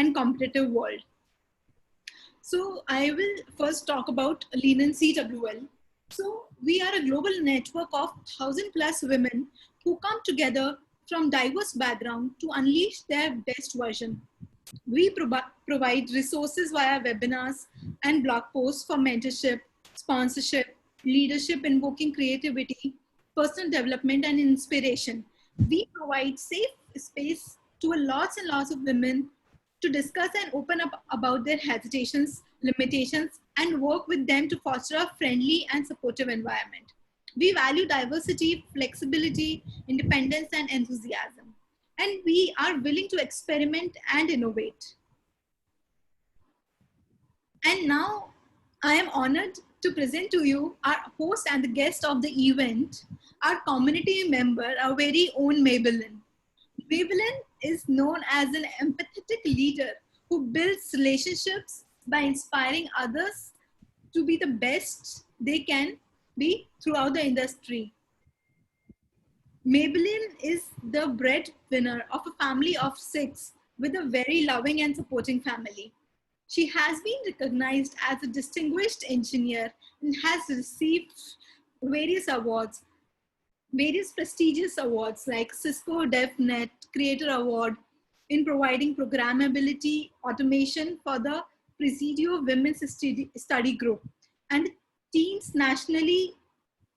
and competitive world. So I will first talk about Lean in CWL. So we are a global network of 1,000+ women who come together from diverse backgrounds to unleash their best version. We provide resources via webinars and blog posts for mentorship, sponsorship, leadership, invoking creativity, personal development, and inspiration. We provide safe space to lots and lots of women to discuss and open up about their hesitations, limitations, and work with them to foster a friendly and supportive environment. We value diversity, flexibility, independence, and enthusiasm. And we are willing to experiment and innovate. And now I am honored to present to you our host and the guest of the event, our community member, our very own Maybelyn. Maybelyn is known as an empathetic leader who builds relationships by inspiring others to be the best they can be throughout the industry. Maybelyn is the breadwinner of a family of 6 with a very loving and supporting family. She has been recognized as a distinguished engineer and has received various awards, various prestigious awards like Cisco DevNet Creator Award in providing programmability automation for the Presidio Women's Study Group and teams nationally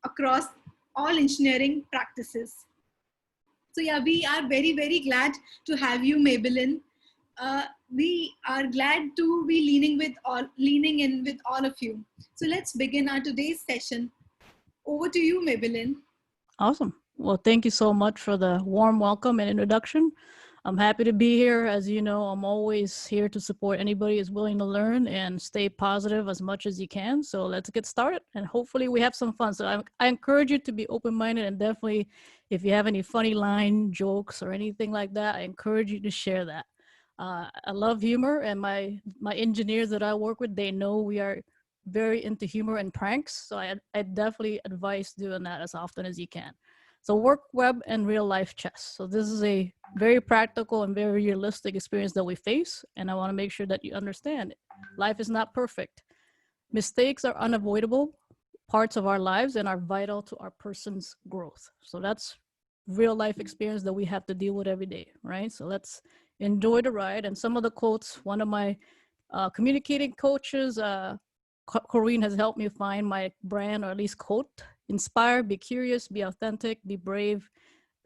across all engineering practices. So yeah, we are very, very glad to have you, Maybelyn. We are glad to be leaning in with all of you. So let's begin our today's session. Over to you, Maybelyn. Awesome. Well, thank you so much for the warm welcome and introduction. I'm happy to be here. As you know, I'm always here to support anybody who's willing to learn and stay positive as much as you can. So let's get started and hopefully we have some fun. So I encourage you to be open-minded, and definitely if you have any funny line, jokes, or anything like that, I encourage you to share that. I love humor, and my engineers that I work with, they know we are very into humor and pranks. So I definitely advise doing that as often as you can. So work, web, and real life chess. So this is a very practical and very realistic experience that we face. And I want to make sure that you understand life is not perfect. Mistakes are unavoidable parts of our lives and are vital to our person's growth. So that's real life experience that we have to deal with every day, right? So let's enjoy the ride. And some of the quotes, one of my communicating coaches, Corrine, has helped me find my brand, or at least quote: inspire, be curious, be authentic, be brave,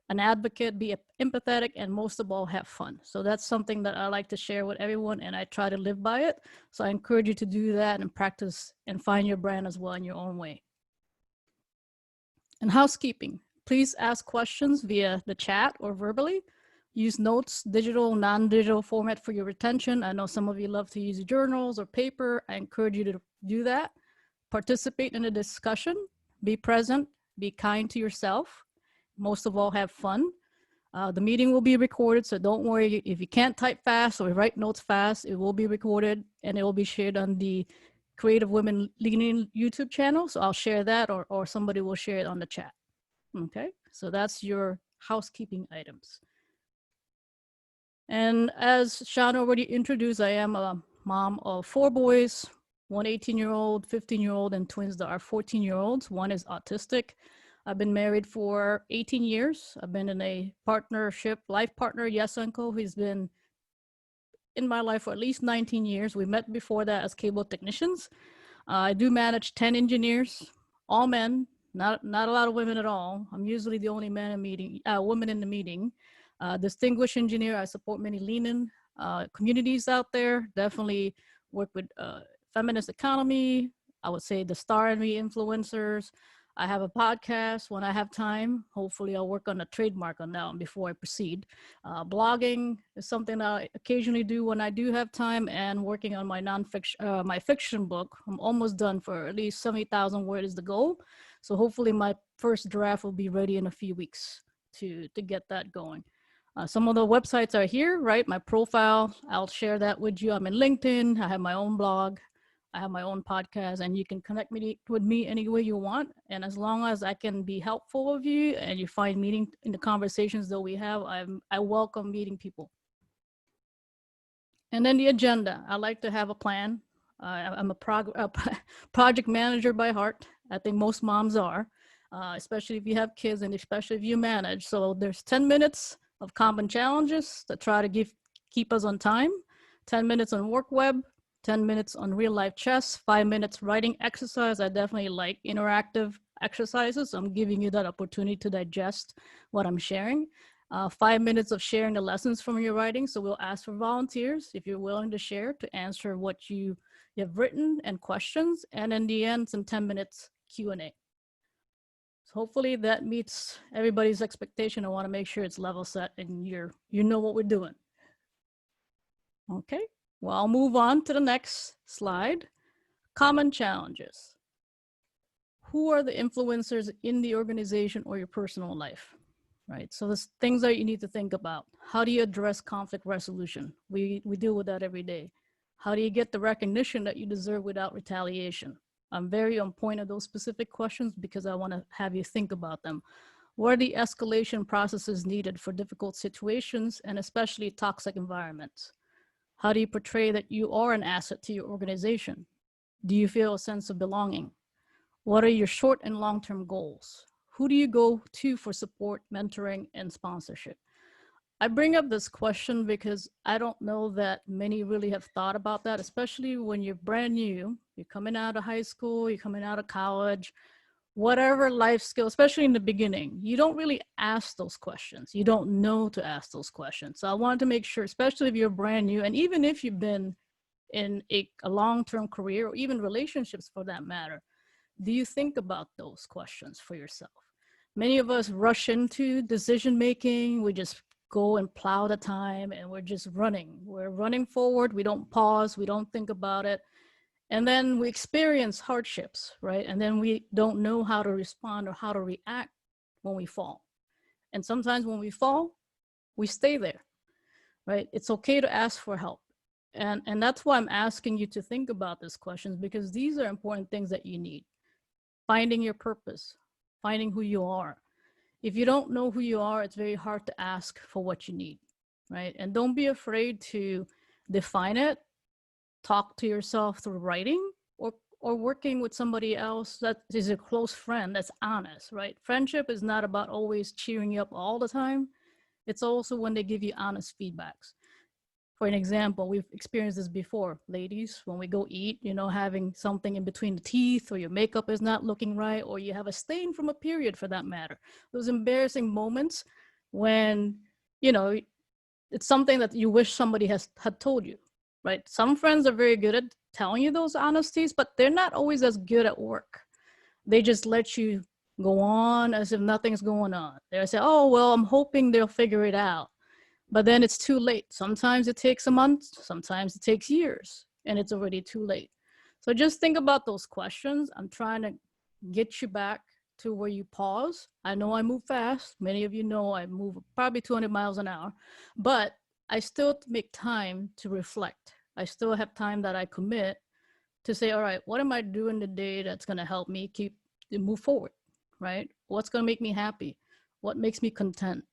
an advocate, be empathetic, and most of all, have fun. So that's something that I like to share with everyone, and I try to live by it. So I encourage you to do that and practice and find your brand as well in your own way. And housekeeping, please ask questions via the chat or verbally. Use notes, digital, non-digital format for your retention. I know some of you love to use journals or paper. I encourage you to do that. Participate in the discussion. Be present. Be kind to yourself. Most of all, have fun. The meeting will be recorded, so don't worry if you can't type fast or write notes fast. It will be recorded and it will be shared on the Creative Women Leading YouTube channel. So I'll share that, or somebody will share it on the chat. Okay, so that's your housekeeping items. And as Sean already introduced, I am a mom of 4 boys, one 18-year-old, 15-year-old, and twins that are 14-year-olds. One is autistic. I've been married for 18 years. I've been in a partnership, life partner, Yes Uncle, who's been in my life for at least 19 years. We met before that as cable technicians. I do manage 10 engineers, all men, not a lot of women at all. I'm usually the only man in meeting, woman in the meeting. Distinguished engineer. I support many lean-in communities out there. Definitely work with feminist economy. I would say the Star and Me influencers. I have a podcast when I have time. Hopefully I'll work on a trademark on that one before I proceed. Blogging is something I occasionally do when I do have time, and working on my nonfiction, my fiction book. I'm almost done. For at least 70,000 words is the goal. So hopefully my first draft will be ready in a few weeks to get that going. Some of the websites are here, right? My profile, I'll share that with you. I'm in LinkedIn. I have my own blog. I have my own podcast, and you can connect with me any way you want. And as long as I can be helpful with you and you find meaning in the conversations that we have, I welcome meeting people. And then the agenda. I like to have a plan. I'm a project manager by heart. I think most moms are, especially if you have kids and especially if you manage. So there's 10 minutes of common challenges that try to keep us on time, 10 minutes on work web, 10 minutes on real life chess, 5 minutes writing exercise. I definitely like interactive exercises. I'm giving you that opportunity to digest what I'm sharing. 5 minutes of sharing the lessons from your writing. So we'll ask for volunteers if you're willing to share to answer what you have written and questions. And in the end, some 10 minutes Q&A. So hopefully that meets everybody's expectation. I want to make sure it's level set and you know what we're doing. Okay, well, I'll move on to the next slide. Common challenges. Who are the influencers in the organization or your personal life? Right, so there's things that you need to think about. How do you address conflict resolution? We deal with that every day. How do you get the recognition that you deserve without retaliation? I'm very on point of those specific questions because I want to have you think about them. What are the escalation processes needed for difficult situations and especially toxic environments? How do you portray that you are an asset to your organization? Do you feel a sense of belonging? What are your short and long-term goals? Who do you go to for support, mentoring, and sponsorship? I bring up this question because I don't know that many really have thought about that, especially when you're brand new, you're coming out of high school, you're coming out of college, whatever life skill, especially in the beginning, you don't really ask those questions. You don't know to ask those questions. So I wanted to make sure, especially if you're brand new, and even if you've been in a long-term career or even relationships for that matter, do you think about those questions for yourself? Many of us rush into decision making. We just go and plow the time and we're just running. We're running forward. We don't pause. We don't think about it. And then we experience hardships, right? And then we don't know how to respond or how to react when we fall. And sometimes when we fall, we stay there, right? It's okay to ask for help. And that's why I'm asking you to think about these questions, because these are important things that you need. Finding your purpose, finding who you are. If you don't know who you are, it's very hard to ask for what you need, right? And don't be afraid to define it. Talk to yourself through writing or working with somebody else that is a close friend that's honest, right? Friendship is not about always cheering you up all the time. It's also when they give you honest feedbacks. For an example, we've experienced this before, ladies, when we go eat, having something in between the teeth or your makeup is not looking right, or you have a stain from a period for that matter. Those embarrassing moments when, it's something that you wish somebody had told you, right? Some friends are very good at telling you those honesties, but they're not always as good at work. They just let you go on as if nothing's going on. They'll say, oh, well, I'm hoping they'll figure it out. But then it's too late. Sometimes it takes a month, sometimes it takes years, and it's already too late. So just think about those questions. I'm trying to get you back to where you pause. I know I move fast. Many of you know I move probably 200 miles an hour, but I still make time to reflect. I still have time that I commit to say, all right, what am I doing today that's going to help me move forward, right? What's going to make me happy? What makes me content?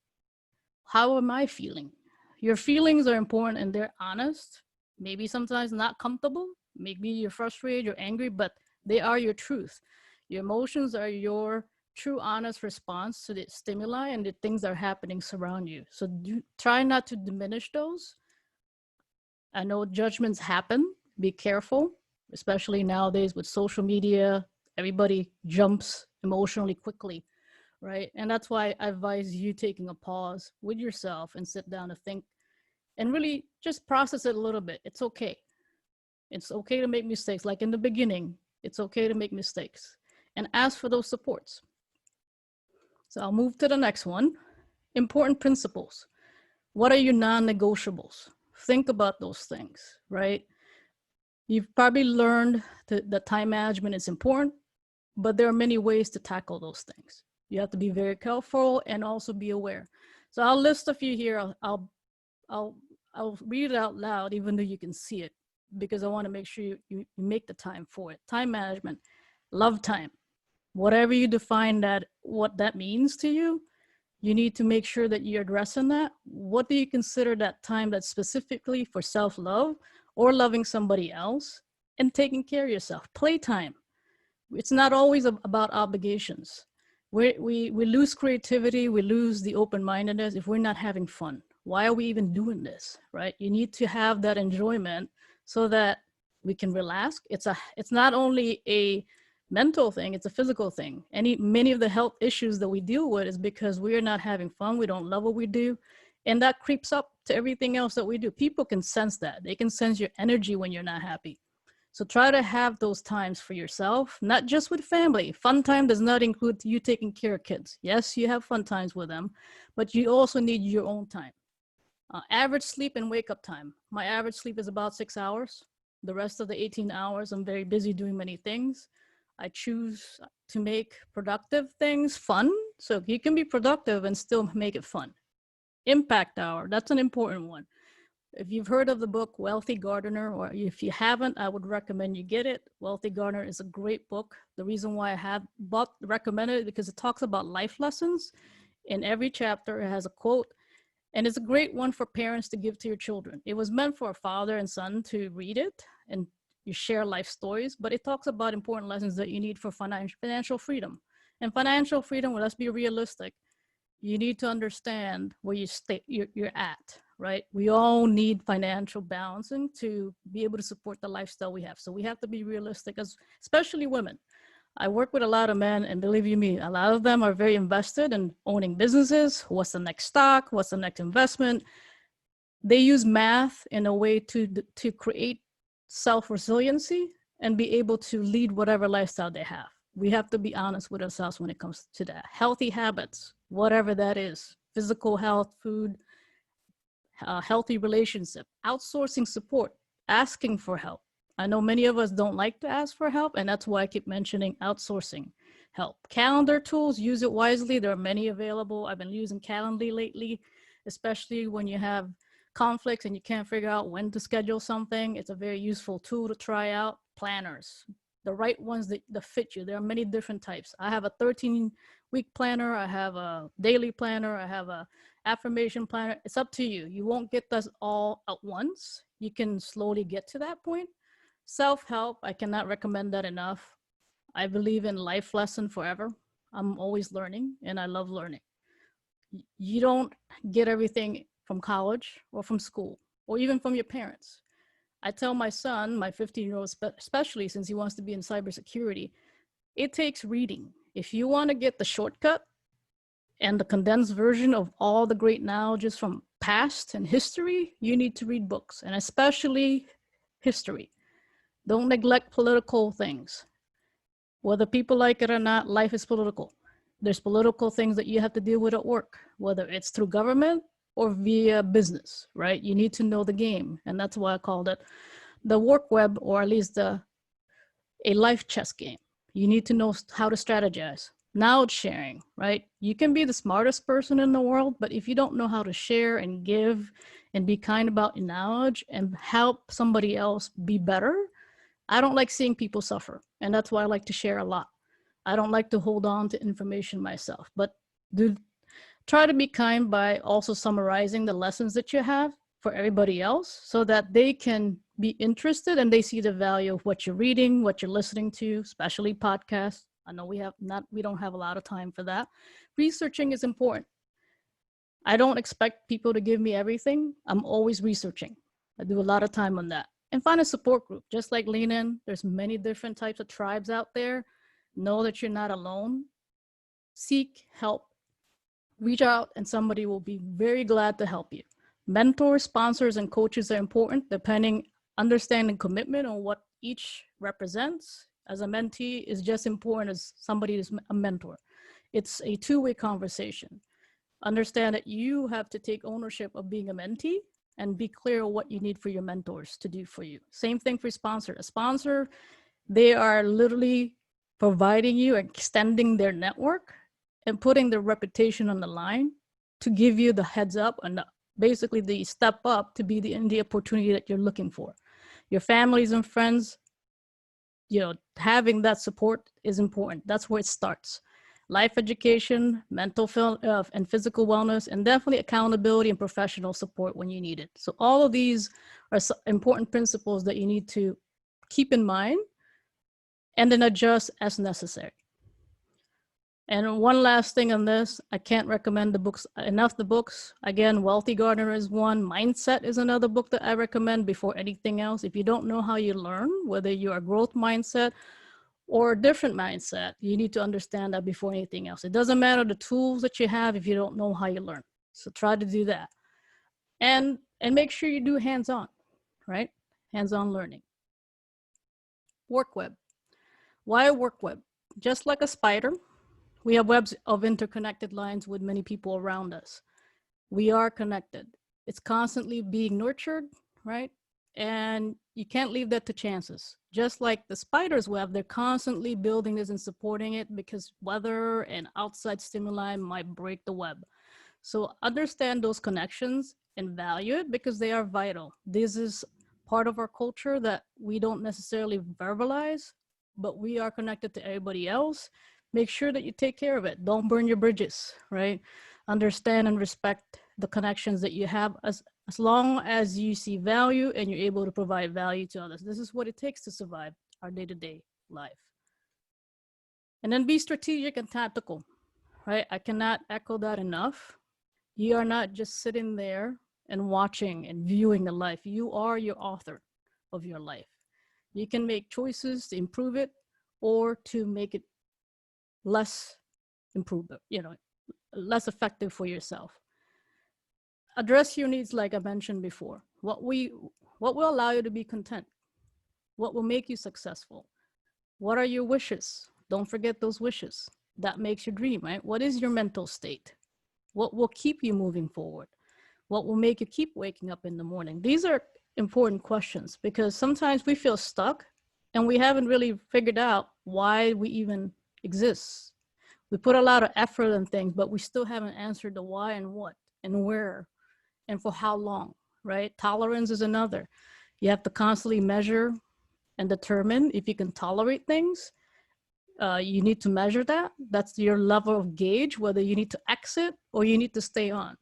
How am I feeling? Your feelings are important and they're honest. Maybe sometimes not comfortable. Maybe you're frustrated, you're angry, but they are your truth. Your emotions are your true, honest response to the stimuli and the things that are happening surround you. So try not to diminish those. I know judgments happen. Be careful, especially nowadays with social media. Everybody jumps emotionally quickly, right? And that's why I advise you taking a pause with yourself and sit down to think and really just process it a little bit. It's okay. It's okay to make mistakes. Like in the beginning, it's okay to make mistakes and ask for those supports. So I'll move to the next one. Important principles. What are your non-negotiables? Think about those things, right? You've probably learned that time management is important, but there are many ways to tackle those things. You have to be very careful and also be aware. So I'll list a few here. I'll read it out loud, even though you can see it, because I want to make sure you make the time for it. Time management, love time. Whatever you define what that means to you, You need to make sure that you're addressing that. What do you consider that time that's specifically for self-love or loving somebody else and taking care of yourself? Playtime. It's not always about obligations. We lose creativity, we lose the open-mindedness if we're not having fun. Why are we even doing this, right? You need to have that enjoyment so that we can relax. It's not only a mental thing, it's a physical thing. Many of the health issues that we deal with is because we are not having fun, we don't love what we do, and that creeps up to everything else that we do. People can sense that. They can sense your energy when you're not happy. So try to have those times for yourself, not just with family. Fun time does not include you taking care of kids. Yes, you have fun times with them, but you also need your own time. Average sleep and wake up time. My average sleep is about 6 hours. The rest of the 18 hours, I'm very busy doing many things. I choose to make productive things fun. So you can be productive and still make it fun. Impact hour, that's an important one. If you've heard of the book Wealthy Gardener, or if you haven't, I would recommend you get it. Wealthy Gardener is a great book. The reason why I have recommended it because it talks about life lessons. In every chapter, it has a quote, and it's a great one for parents to give to your children. It was meant for a father and son to read it and you share life stories, but it talks about important lessons that you need for financial freedom. And financial freedom, well, let's be realistic. You need to understand where you're at, right? We all need financial balancing to be able to support the lifestyle we have. So we have to be realistic, especially women. I work with a lot of men, and believe you me, a lot of them are very invested in owning businesses. What's the next stock? What's the next investment? They use math in a way to create self-resiliency and be able to lead whatever lifestyle they have. We have to be honest with ourselves when it comes to that. Healthy habits, whatever that is, physical health, food, healthy relationship, outsourcing support, asking for help. I know many of us don't like to ask for help, and that's why I keep mentioning outsourcing help. Calendar tools, use it wisely. There are many available. I've been using Calendly lately, especially when you have conflicts and you can't figure out when to schedule something. It's a very useful tool to try out. Planners, the right ones that fit you. There are many different types. I have a 13-week planner. I have a daily planner. I have a affirmation planner. It's up to you. You won't get this all at once. You can slowly get to that point. Self-help, I cannot recommend that enough. I believe in life lesson forever. I'm always learning and I love learning. You don't get everything from college or from school or even from your parents. I tell my son, my 15-year-old, especially since he wants to be in cybersecurity, it takes reading. If you want to get the shortcut and the condensed version of all the great knowledges from past and history, you need to read books, and especially history. Don't neglect political things. Whether people like it or not, life is political. There's political things that you have to deal with at work, whether it's through government or via business, right? You need to know the game. And that's why I called it the work web, or at least a life chess game. You need to know how to strategize. Knowledge sharing, right? You can be the smartest person in the world, but if you don't know how to share and give and be kind about your knowledge and help somebody else be better, I don't like seeing people suffer. And that's why I like to share a lot. I don't like to hold on to information myself, but try to be kind by also summarizing the lessons that you have for everybody else so that they can be interested and they see the value of what you're reading, what you're listening to, especially podcasts. I know we don't have a lot of time for that. Researching is important. I don't expect people to give me everything. I'm always researching. I do a lot of time on that. And find a support group, just like Lean In. There's many different types of tribes out there. Know that you're not alone. Seek help. Reach out and somebody will be very glad to help you. Mentors, sponsors, and coaches are important, understanding commitment on what each represents. As a mentee is just important as somebody is a mentor. It's a two-way conversation. Understand that you have to take ownership of being a mentee and be clear on what you need for your mentors to do for you. Same thing for sponsor. A sponsor, they are literally providing you, extending their network and putting their reputation on the line to give you the heads up and basically the step up to be in the opportunity that you're looking for. Your families and friends, having that support is important. That's where it starts. life education, and physical wellness, and definitely accountability and professional support when you need it. So all of these are important principles that you need to keep in mind and then adjust as necessary. And one last thing on this, I can't recommend the books enough. The books, again, Wealthy Gardener is one. Mindset is another book that I recommend before anything else. If you don't know how you learn, whether you're a growth mindset or a different mindset, you need to understand that before anything else. It doesn't matter the tools that you have if you don't know how you learn. So try to do that. And make sure you do hands-on, right? Hands-on learning. Work web. Why a work web? Just like a spider, we have webs of interconnected lines with many people around us. We are connected. It's constantly being nurtured, right? And you can't leave that to chances. Just like the spider's web, they're constantly building this and supporting it because weather and outside stimuli might break the web. So understand those connections and value it because they are vital. This is part of our culture that we don't necessarily verbalize, but we are connected to everybody else. Make sure that you take care of it. Don't burn your bridges, right? Understand and respect the connections that you have as long as you see value and you're able to provide value to others. This is what it takes to survive our day-to-day life. And then be strategic and tactical, right? I cannot echo that enough. You are not just sitting there and watching and viewing the life. You are your author of your life. You can make choices to improve it or to make it less improved, less effective for yourself. Address your needs like I mentioned before. What will allow you to be content? What will make you successful? What are your wishes? Don't forget those wishes. That makes your dream, right? What is your mental state? What will keep you moving forward? What will make you keep waking up in the morning? These are important questions because sometimes we feel stuck and we haven't really figured out why we even exist. We put a lot of effort in things, but we still haven't answered the why and what and where and for how long, right? Tolerance is another. You have to constantly measure and determine if you can tolerate things. You need to measure that. That's your level of gauge, whether you need to exit or you need to stay on.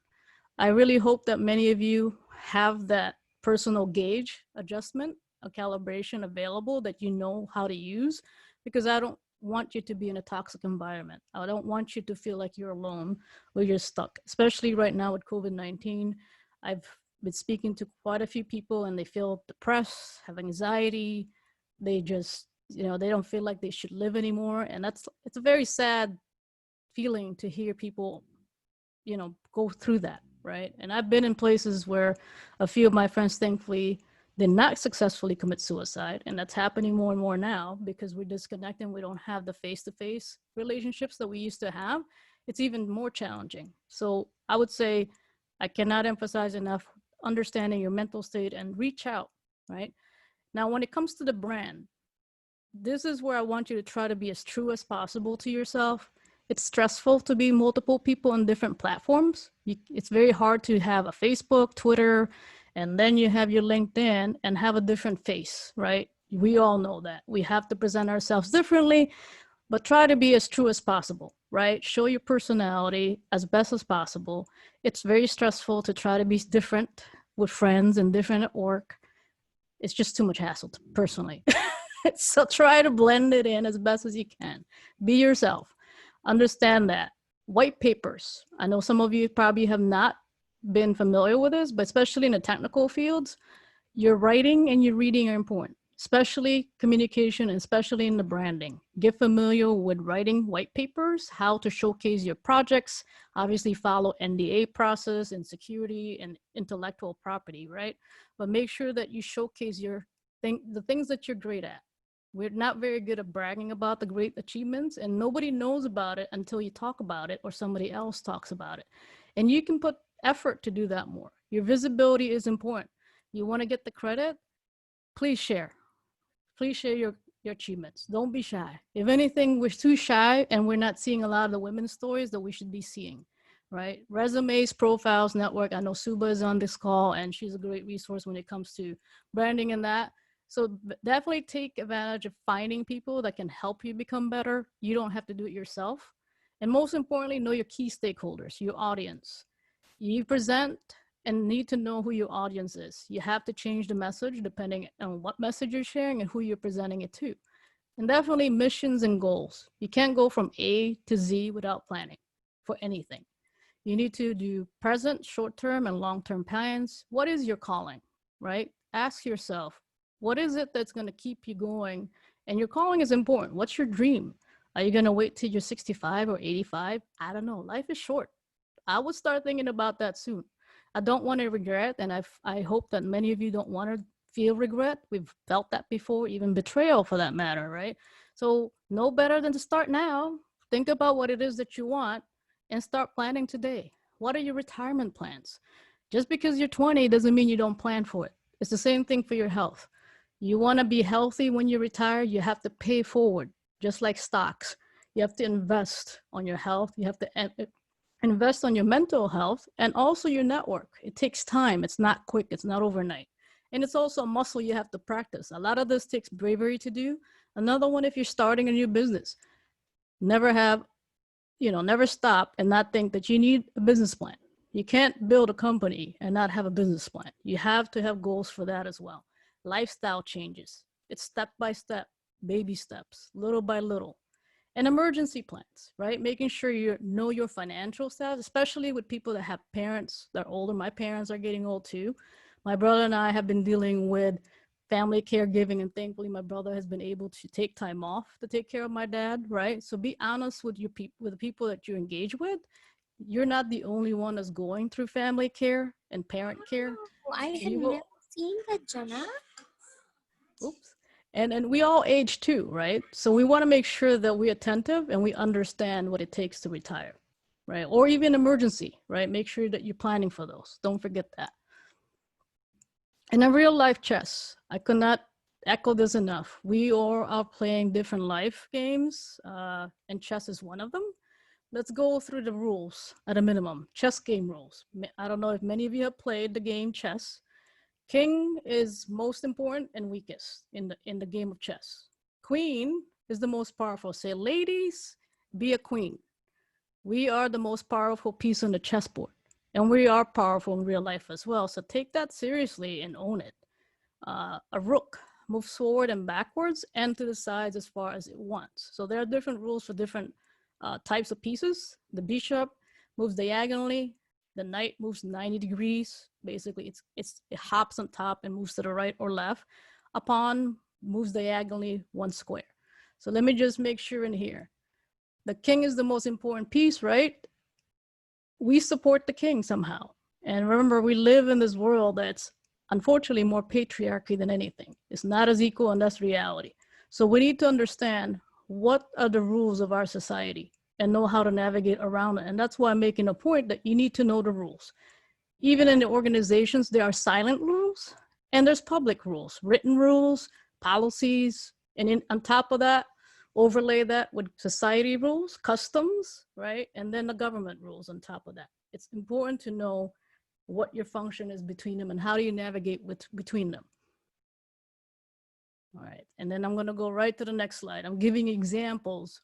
I really hope that many of you have that personal gauge adjustment, a calibration available that you know how to use, because I don't want you to be in a toxic environment. I don't want you to feel like you're alone or you're stuck, especially right now with COVID-19. I've been speaking to quite a few people and they feel depressed, have anxiety. They just, they don't feel like they should live anymore. And it's a very sad feeling to hear people, go through that, right? And I've been in places where a few of my friends, thankfully, did not successfully commit suicide. And that's happening more and more now because we're disconnected and we don't have the face-to-face relationships that we used to have. It's even more challenging. So I would say I cannot emphasize enough understanding your mental state and reach out, right? Now, when it comes to the brand, this is where I want you to try to be as true as possible to yourself. It's stressful to be multiple people on different platforms. It's very hard to have a Facebook, Twitter, and then you have your LinkedIn and have a different face, right? We all know that. We have to present ourselves differently, but try to be as true as possible, right? Show your personality as best as possible. It's very stressful to try to be different with friends and different at work. It's just too much hassle, personally. So try to blend it in as best as you can. Be yourself. Understand that. White papers. I know some of you probably have not been familiar with this, but especially in the technical fields, your writing and your reading are important, especially communication and especially in the branding. Get familiar with writing white papers, how to showcase your projects, obviously follow NDA process and security and intellectual property, right? But make sure that you showcase the things that you're great at. We're not very good at bragging about the great achievements and nobody knows about it until you talk about it or somebody else talks about it. And you can put effort to do that more. Your visibility is important. You want to get the credit? Please share. Please share your achievements. Don't be shy. If anything, we're too shy and we're not seeing a lot of the women's stories that we should be seeing, right? Resumes, profiles, network. I know Suba is on this call and she's a great resource when it comes to branding and that. So definitely take advantage of finding people that can help you become better. You don't have to do it yourself. And most importantly, know your key stakeholders, your audience. You present and need to know who your audience is. You have to change the message depending on what message you're sharing and who you're presenting it to. And definitely missions and goals. You can't go from A to Z without planning for anything. You need to do present, short-term, and long-term plans. What is your calling, right? Ask yourself, what is it that's going to keep you going? And your calling is important. What's your dream? Are you going to wait till you're 65 or 85? I don't know. Life is short. I would start thinking about that soon. I don't want to regret, and I hope that many of you don't want to feel regret. We've felt that before, even betrayal for that matter, right? So no better than to start now. Think about what it is that you want and start planning today. What are your retirement plans? Just because you're 20 doesn't mean you don't plan for it. It's the same thing for your health. You want to be healthy when you retire, you have to pay forward, just like stocks. You have to invest on your health. You have to invest on your mental health and also your network. It takes time. It's not quick. It's not overnight. And it's also a muscle you have to practice. A lot of this takes bravery to do. Another one, if you're starting a new business, never stop and not think that you need a business plan. You can't build a company and not have a business plan. You have to have goals for that as well. Lifestyle changes. It's step by step, baby steps, little by little. And emergency plans, right? Making sure you know your financial status, especially with people that have parents that are older. My parents are getting old too. My brother and I have been dealing with family caregiving, and thankfully my brother has been able to take time off to take care of my dad, right? So be honest with with the people that you engage with. You're not the only one that's going through family care and parent care. Oh, I had You never will, seen that, Jana. oops. And we all age too, right? So we want to make sure that we're attentive and we understand what it takes to retire, right? Or even emergency, right? Make sure that you're planning for those. Don't forget that. And in real life chess, I could not echo this enough. We all are playing different life games, and chess is one of them. Let's go through the rules at a minimum. Chess game rules. I don't know if many of you have played the game chess. King is most important and weakest in the game of chess. Queen is the most powerful. Say, ladies, be a queen. We are the most powerful piece on the chessboard, and we are powerful in real life as well. So take that seriously and own it. A rook moves forward and backwards and to the sides as far as it wants. So there are different rules for different types of pieces. The bishop moves diagonally. The knight moves 90 degrees. Basically, it hops on top and moves to the right or left. A pawn moves diagonally 1 square. So let me just make sure in here. The king is the most important piece, right? We support the king somehow. And remember, we live in this world that's unfortunately more patriarchy than anything. It's not as equal, and that's reality. So we need to understand what are the rules of our society and know how to navigate around it. And that's why I'm making a point that you need to know the rules. Even in the organizations, there are silent rules and there's public rules, written rules, policies, and on top of that, overlay that with society rules, customs, right? And then the government rules on top of that. It's important to know what your function is between them and how do you navigate between them. All right, and then I'm gonna go right to the next slide. I'm giving examples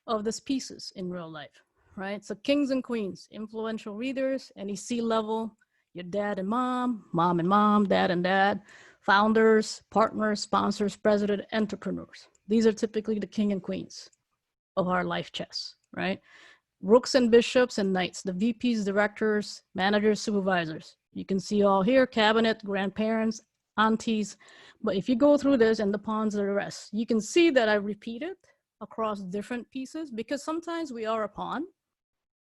of these pieces in real life, right? So kings and queens, influential readers, any C-level, your dad and mom, mom and mom, dad and dad, founders, partners, sponsors, president, entrepreneurs. These are typically the king and queens of our life chess, right? Rooks and bishops and knights, the VPs, directors, managers, supervisors. You can see all here, cabinet, grandparents, aunties. But if you go through this and the pawns are the rest, you can see that I repeated across different pieces because sometimes we are a pawn,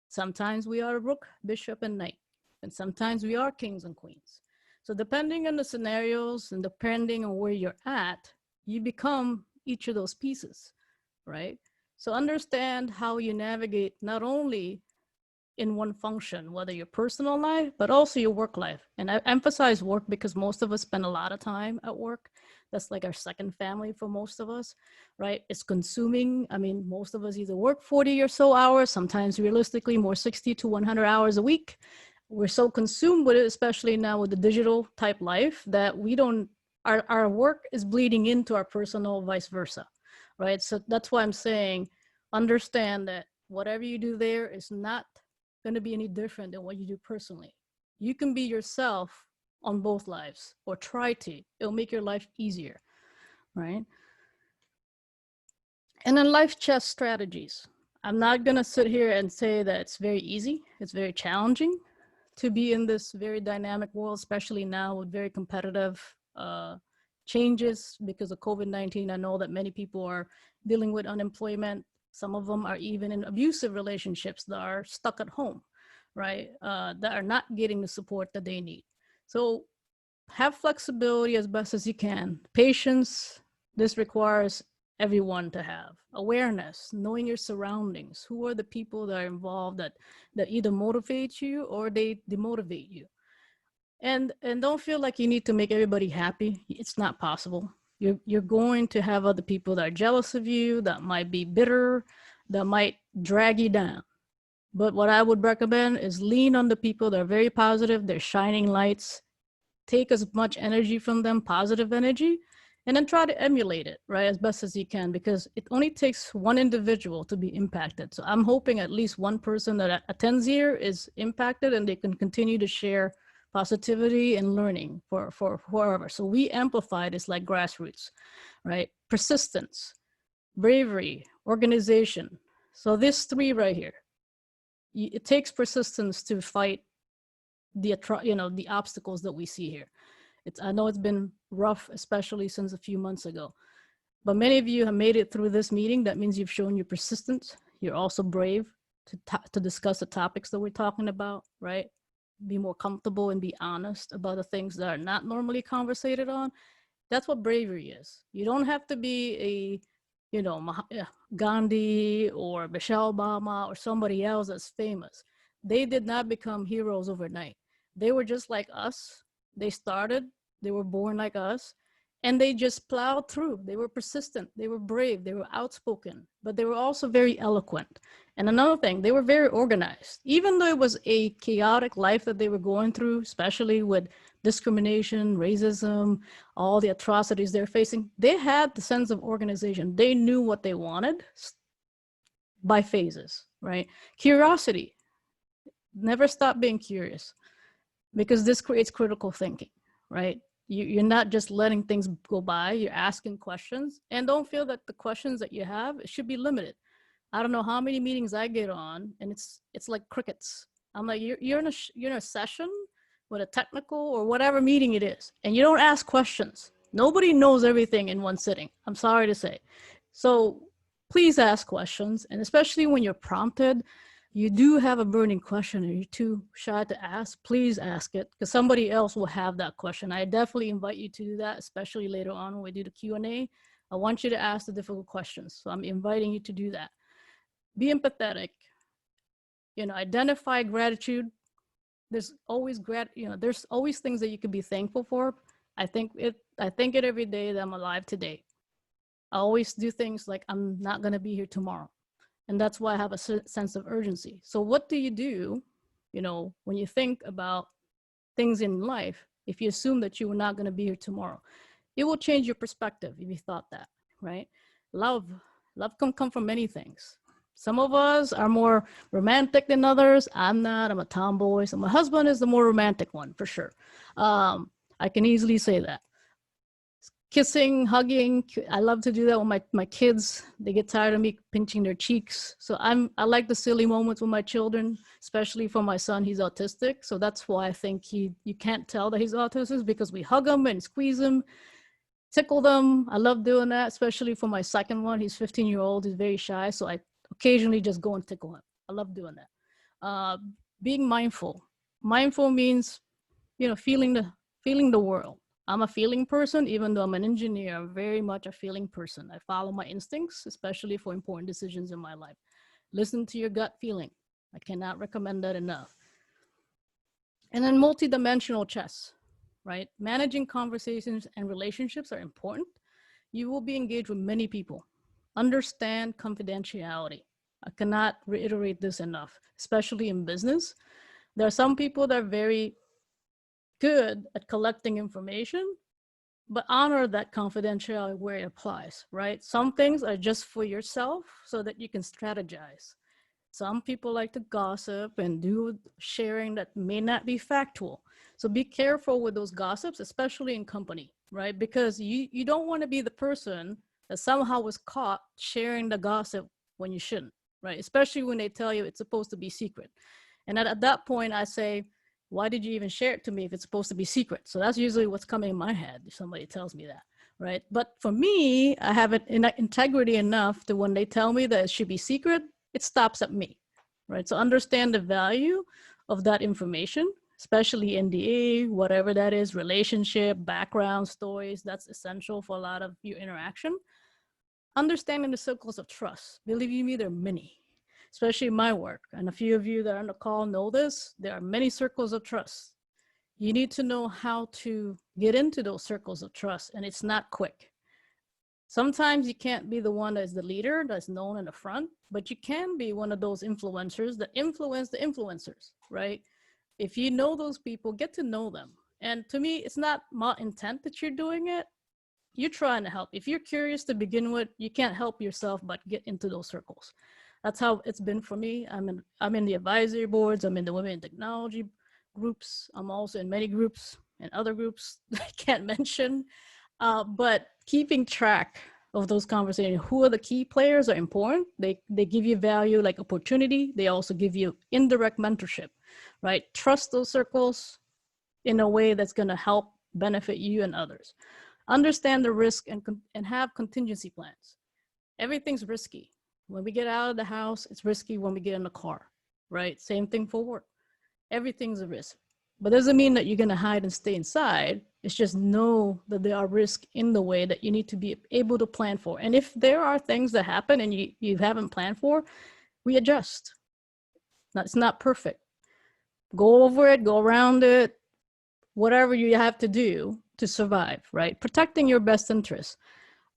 sometimes we are a rook, bishop, and knight, and sometimes we are kings and queens. So depending on the scenarios and depending on where you're at, you become each of those pieces, right? So understand how you navigate not only in one function, whether your personal life, but also your work life. And I emphasize work because most of us spend a lot of time at work. That's like our second family for most of us, right? It's consuming. I mean, most of us either work 40 or so hours, sometimes realistically more 60 to 100 hours a week. We're so consumed with it, especially now with the digital type life, that we don't, our work is bleeding into our personal, vice versa, right? So that's why I'm saying, understand that Whatever you do there is not going to be any different than what you do personally. You can be yourself on both lives, or try to. It'll make your life easier, right? And then life chess strategies. I'm not going to sit here and say that it's very easy. It's very challenging to be in this very dynamic world, especially now with very competitive changes because of COVID-19. I know that many people are dealing with unemployment. Some of them are even in abusive relationships that are stuck at home, right? That are not getting the support that they need. So have flexibility as best as you can. Patience, this requires everyone to have. Awareness, knowing your surroundings. Who are the people that are involved that either motivate you or they demotivate you? And don't feel like you need to make everybody happy. It's not possible. You're going to have other people that are jealous of you, that might be bitter, that might drag you down. But what I would recommend is lean on the people that are very positive, they're shining lights. Take as much energy from them, positive energy, and then try to emulate it, right, as best as you can, because it only takes one individual to be impacted. So I'm hoping at least one person that attends here is impacted and they can continue to share positivity and learning for whoever. So we amplify this like grassroots, right? Persistence, bravery, organization. So this three right here, it takes persistence to fight the obstacles that we see here. I know it's been rough, especially since a few months ago, but many of you have made it through this meeting. That means you've shown your persistence. You're also brave to discuss the topics that we're talking about, right? Be more comfortable and be honest about the things that are not normally conversated on. That's what bravery is. You don't have to be Gandhi or Michelle Obama or somebody else that's famous. They did not become heroes overnight. They were just like us. They started, they were born like us, and they just plowed through. They were persistent, they were brave, they were outspoken, but they were also very eloquent. And another thing, they were very organized. Even though it was a chaotic life that they were going through, especially with discrimination, racism, all the atrocities they're facing, they had the sense of organization. They knew what they wanted by phases, right? Curiosity. Never stop being curious, because this creates critical thinking, right? You're not just letting things go by, you're asking questions, and don't feel that the questions that you have should be limited. I don't know how many meetings I get on, and it's like crickets. I'm like, you're in a session with a technical or whatever meeting it is, and you don't ask questions. Nobody knows everything in one sitting, I'm sorry to say. So please ask questions, and especially when you're prompted, you do have a burning question and you're too shy to ask, please ask it, because somebody else will have that question. I definitely invite you to do that, especially later on when we do the Q&A. I want you to ask the difficult questions. So I'm inviting you to do that. Be empathetic, identify gratitude. There's always there's always things that you could be thankful for. I thank it every day that I'm alive today. I always do things like I'm not going to be here tomorrow. And that's why I have a sense of urgency. So what do you do, when you think about things in life, if you assume that you were not going to be here tomorrow? It will change your perspective if you thought that, right? Love can come from many things. Some of us are more romantic than others. I'm not. I'm a tomboy. So my husband is the more romantic one, for sure. I can easily say that. Kissing, hugging, I love to do that with my kids. They get tired of me pinching their cheeks. So I like the silly moments with my children, especially for my son. He's autistic. So that's why I think you can't tell that he's autistic, because we hug him and squeeze him, tickle them. I love doing that, especially for my second one. He's 15-year-old. He's very shy. So I occasionally just go and tickle him. I love doing that. Being mindful. Mindful means, feeling the world. I'm a feeling person. Even though I'm an engineer, I'm very much a feeling person. I follow my instincts, especially for important decisions in my life. Listen to your gut feeling. I cannot recommend that enough. And then multidimensional chess, right? Managing conversations and relationships are important. You will be engaged with many people. Understand confidentiality. I cannot reiterate this enough, especially in business. There are some people that are very good at collecting information, but honor that confidentiality where it applies, right? Some things are just for yourself so that you can strategize. Some people like to gossip and do sharing that may not be factual. So be careful with those gossips, especially in company, right? Because you don't want to be the person that somehow was caught sharing the gossip when you shouldn't, right? Especially when they tell you it's supposed to be secret. And at that point, I say, why did you even share it to me if it's supposed to be secret? So that's usually what's coming in my head if somebody tells me that, right? But for me, I have it in integrity enough that when they tell me that it should be secret, it stops at me, right? So understand the value of that information, especially NDA, whatever that is, relationship, background stories, that's essential for a lot of your interaction. Understanding the circles of trust. Believe you me, there are many, especially in my work. And a few of you that are on the call know this. There are many circles of trust. You need to know how to get into those circles of trust, and it's not quick. Sometimes you can't be the one that is the leader that's known in the front, but you can be one of those influencers that influence the influencers, right? If you know those people, get to know them. And to me, it's not my intent that you're doing it. You're trying to help. If you're curious to begin with, you can't help yourself but get into those circles. That's how it's been for me. I'm in the advisory boards. I'm in the women in technology groups. I'm also in many groups and other groups I can't mention. But keeping track of those conversations, who are the key players are important. They give you value like opportunity. They also give you indirect mentorship, right? Trust those circles in a way that's going to help benefit you and others. Understand the risk and have contingency plans. Everything's risky. When we get out of the house, it's risky when we get in the car, right? Same thing for work. Everything's a risk. But doesn't mean that you're going to hide and stay inside. It's just know that there are risks in the way that you need to be able to plan for. And if there are things that happen and you haven't planned for, we adjust. It's not perfect. Go over it, go around it, whatever you have to do to survive, right? Protecting your best interests.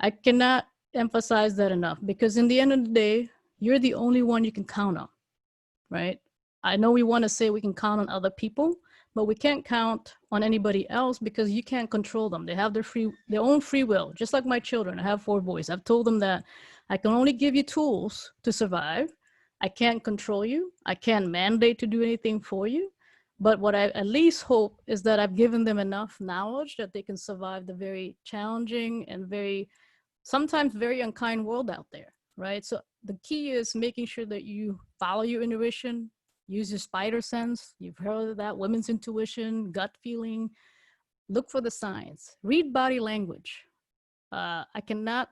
I cannot emphasize that enough because in the end of the day, you're the only one you can count on, right? I know we want to say we can count on other people, but we can't count on anybody else because you can't control them. They have their own free will, just like my children. I have 4 boys. I've told them that I can only give you tools to survive. I can't control you. I can't mandate to do anything for you. But what I at least hope is that I've given them enough knowledge that they can survive the very challenging and sometimes very unkind world out there, right? So the key is making sure that you follow your intuition, use your spider sense. You've heard of that, women's intuition, gut feeling. Look for the signs. Read body language. I cannot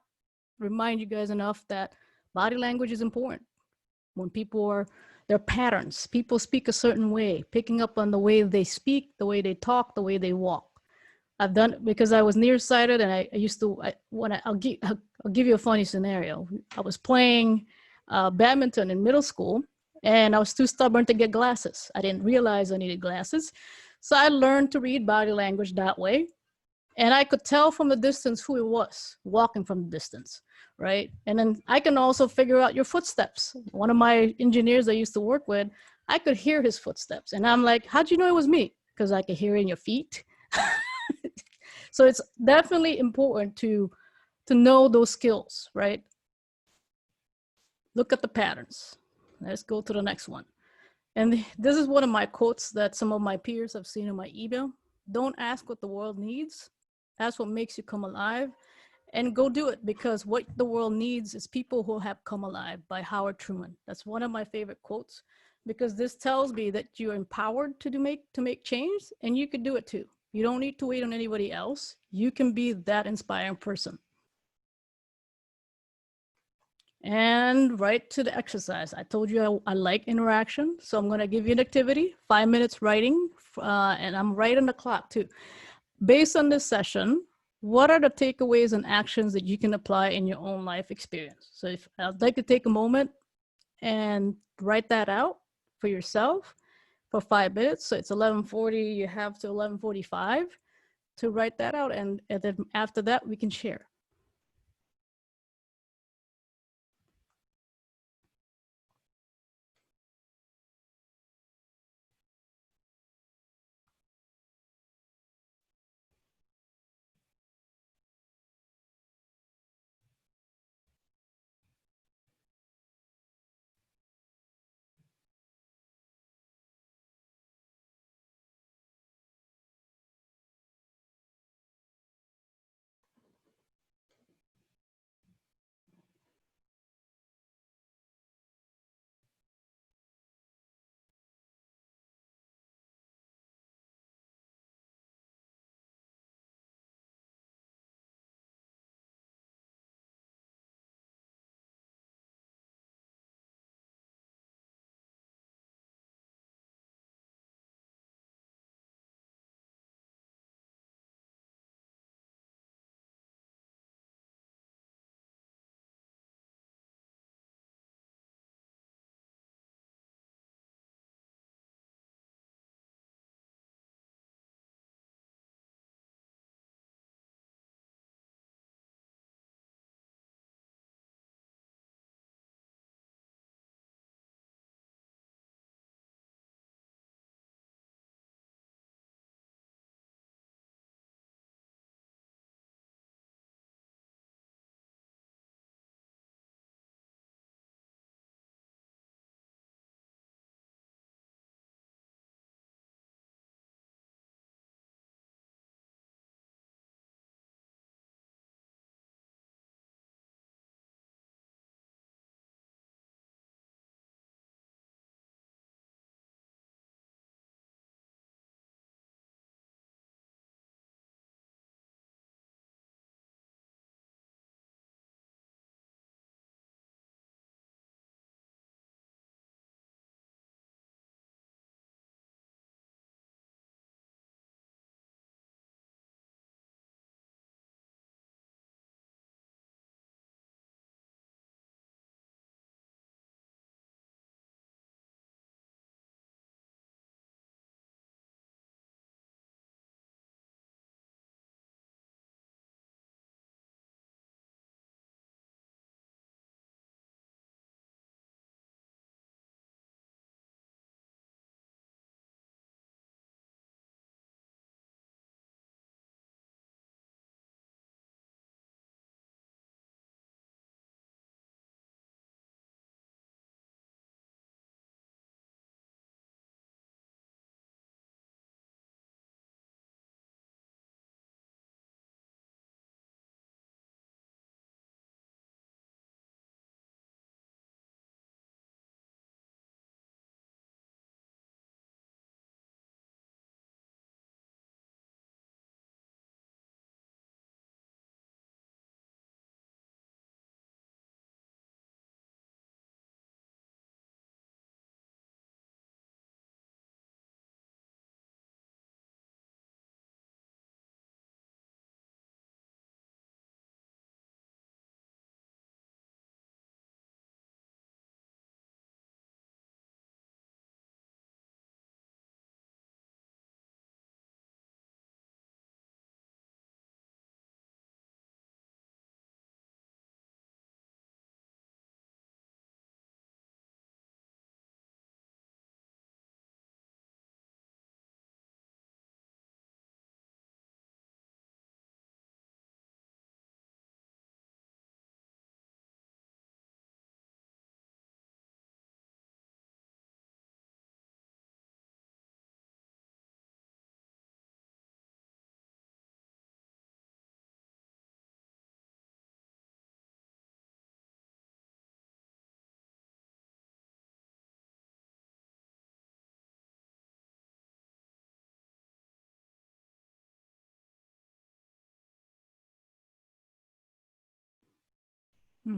remind you guys enough that body language is important. When there are patterns. People speak a certain way, picking up on the way they speak, the way they talk, the way they walk. I've done it because I was nearsighted, and I used to. I'll give you a funny scenario. I was playing badminton in middle school, and I was too stubborn to get glasses. I didn't realize I needed glasses, so I learned to read body language that way, and I could tell from the distance who it was walking from the distance, right? And then I can also figure out your footsteps. One of my engineers I used to work with, I could hear his footsteps, and I'm like, "How'd you know it was me?" Because I could hear it in your feet. So it's definitely important to know those skills, right? Look at the patterns. Let's go to the next one. And this is one of my quotes that some of my peers have seen in my email. Don't ask what the world needs. Ask what makes you come alive, and go do it, because what the world needs is people who have come alive, by Howard Truman. That's one of my favorite quotes, because this tells me that you're empowered to make change, and you could do it too. You don't need to wait on anybody else. You can be that inspiring person. And right to the exercise. I told you I like interaction, so I'm going to give you an activity, 5 minutes writing, and I'm right on the clock too. Based on this session, what are the takeaways and actions that you can apply in your own life experience? So if I'd like to take a moment and write that out for yourself for 5 minutes. So it's 11:40, you have to 11:45 to write that out. And then after that, we can share.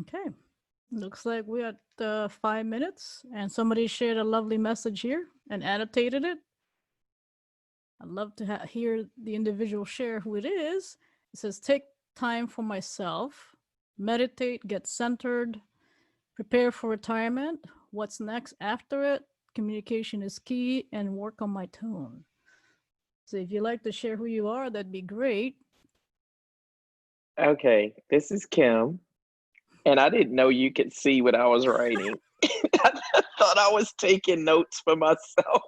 Okay. Looks like we're at 5 minutes, and somebody shared a lovely message here and annotated it. I'd love to hear the individual share who it is. It says, take time for myself, meditate, get centered, prepare for retirement. What's next after it? Communication is key, and work on my tone. So if you'd like to share who you are, that'd be great. Okay, this is Kim, and I didn't know you could see what I was writing. I thought I was taking notes for myself.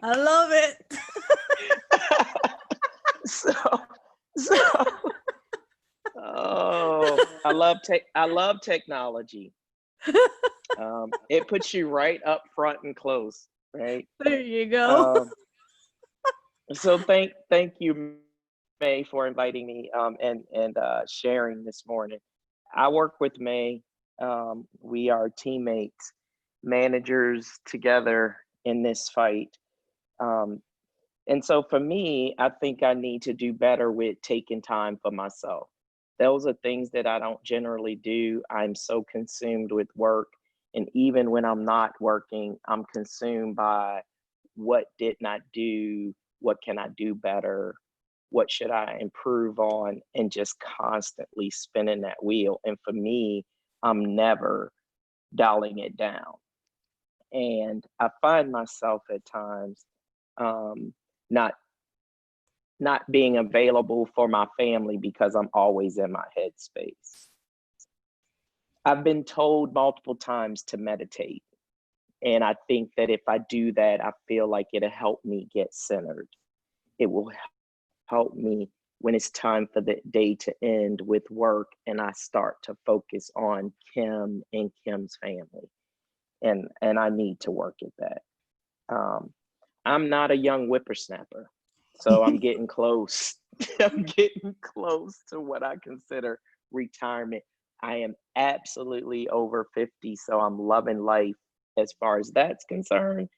I love it. so, so, oh, I love technology. It puts you right up front and close, right? There you go. So thank you, May, for inviting me and sharing this morning. I work with May. We are teammates, managers together in this fight. Um, and so for me, I think I need to do better with taking time for myself. Those are things that I don't generally do. I'm so consumed with work. And even when I'm not working, I'm consumed by what did not do, what can I do better, what should I improve on, and just constantly spinning that wheel. And for me, I'm never dialing it down. And I find myself at times not not being available for my family because I'm always in my headspace. I've been told multiple times to meditate. And I think that if I do that, I feel like it'll help me get centered. It will help me when it's time for the day to end with work and I start to focus on Kim and Kim's family. And I need to work at that. I'm not a young whippersnapper, so I'm getting close. I'm getting close to what I consider retirement. I am absolutely over 50, so I'm loving life as far as that's concerned.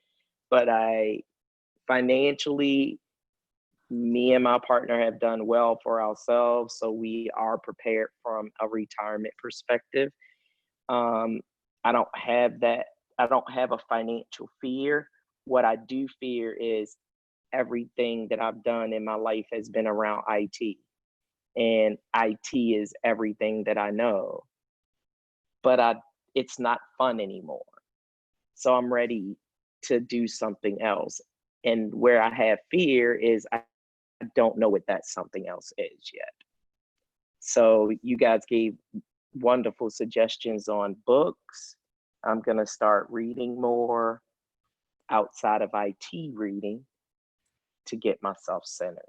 But I financially, me and my partner have done well for ourselves, so we are prepared from a retirement perspective. Um, I don't have that. I don't have a financial fear. What I do fear is everything that I've done in my life has been around IT, and IT is everything that I know. But it's not fun anymore. So I'm ready to do something else. And where I have fear is I don't know what that something else is yet. So you guys gave wonderful suggestions on books. I'm going to start reading more outside of IT reading to get myself centered.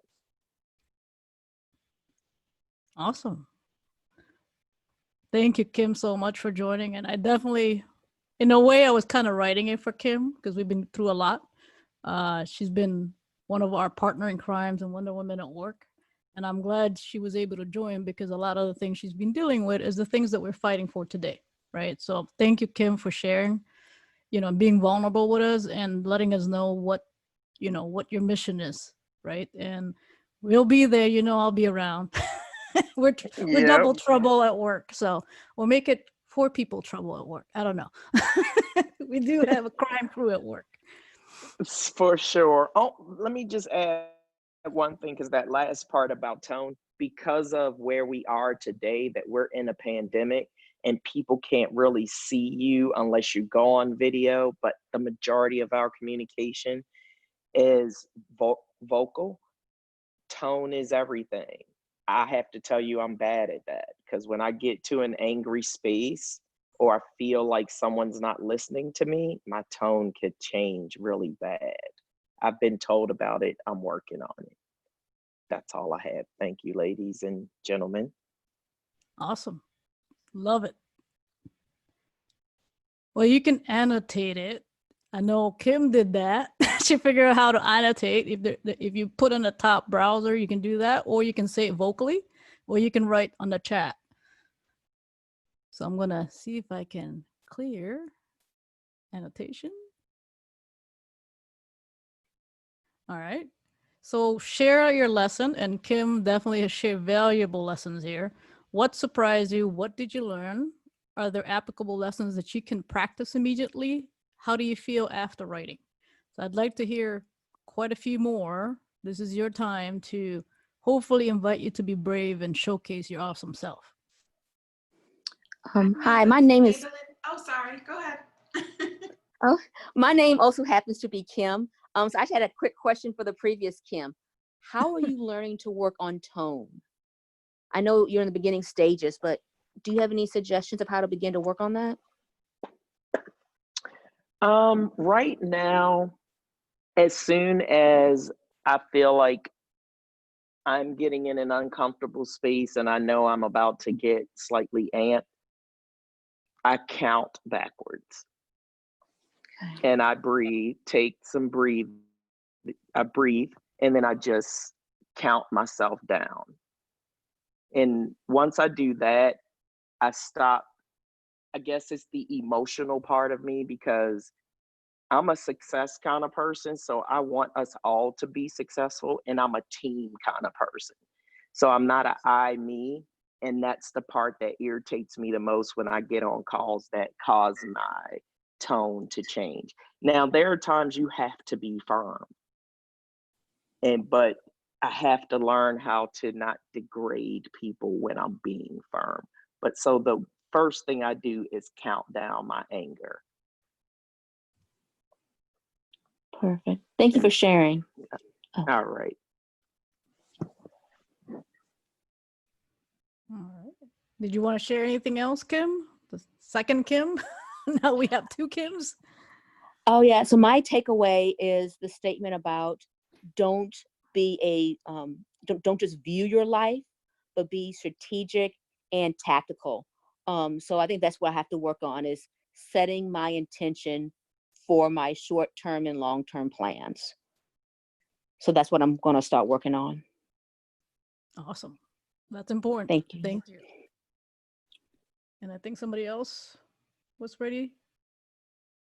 Awesome. Thank you, Kim, so much for joining. And I definitely, in a way, I was kind of writing it for Kim because we've been through a lot. She's been one of our partner in crimes and Wonder Women at Work. And I'm glad she was able to join because a lot of the things she's been dealing with is the things that we're fighting for today, right? So thank you, Kim, for sharing, being vulnerable with us and letting us know what your mission is, right? And we'll be there, I'll be around. we're Yeah, double trouble at work, so we'll make it four people trouble at work. I don't know. We do have a crime crew at work. for sure. Oh, let me just add one thing because that last part about tone, because of where we are today, that we're in a pandemic and people can't really see you unless you go on video, but the majority of our communication is vocal. Tone is everything. I have to tell you, I'm bad at that because when I get to an angry space or I feel like someone's not listening to me, my tone could change really bad. I've been told about it. I'm working on it. That's all I have. Thank you, ladies and gentlemen. Awesome. Love it. Well, you can annotate it. I know Kim did that. She figured out how to annotate. If you put on the top browser, you can do that, or you can say it vocally, or you can write on the chat. So I'm gonna see if I can clear annotation. All right. So share your lesson, and Kim definitely has shared valuable lessons here What surprised you? What did you learn? Are there applicable lessons that you can practice immediately? How do you feel after writing? So I'd like to hear quite a few more. This is your time to hopefully invite you to be brave and showcase your awesome self. Hi, my name is, Oh, sorry, go ahead. oh, my name also happens to be Kim. So I actually had a quick question for the previous Kim. How are you learning to work on tone? I know you're in the beginning stages, but do you have any suggestions of how to begin to work on that? Right now, as soon as I feel like I'm getting in an uncomfortable space and I know I'm about to get slightly amped, I count backwards. Okay. And I breathe, I breathe, and then I just count myself down. And once I do that, I stop. I guess it's the emotional part of me because I'm a success kind of person. So I want us all to be successful, and I'm a team kind of person. So I'm not a I, me. And that's the part that irritates me the most when I get on calls that cause my tone to change. Now, there are times you have to be firm, but I have to learn how to not degrade people when I'm being firm. But so the first thing I do is count down my anger. Perfect. Thank you for sharing. All right. All right. Did you want to share anything else, Kim? The second Kim? Now we have two Kims. Oh yeah. So my takeaway is the statement about don't just view your life, but be strategic and tactical. So I think that's what I have to work on is setting my intention for my short-term and long-term plans. So that's what I'm going to start working on. Awesome. That's important. Thank you. Thank you. And I think somebody else was ready.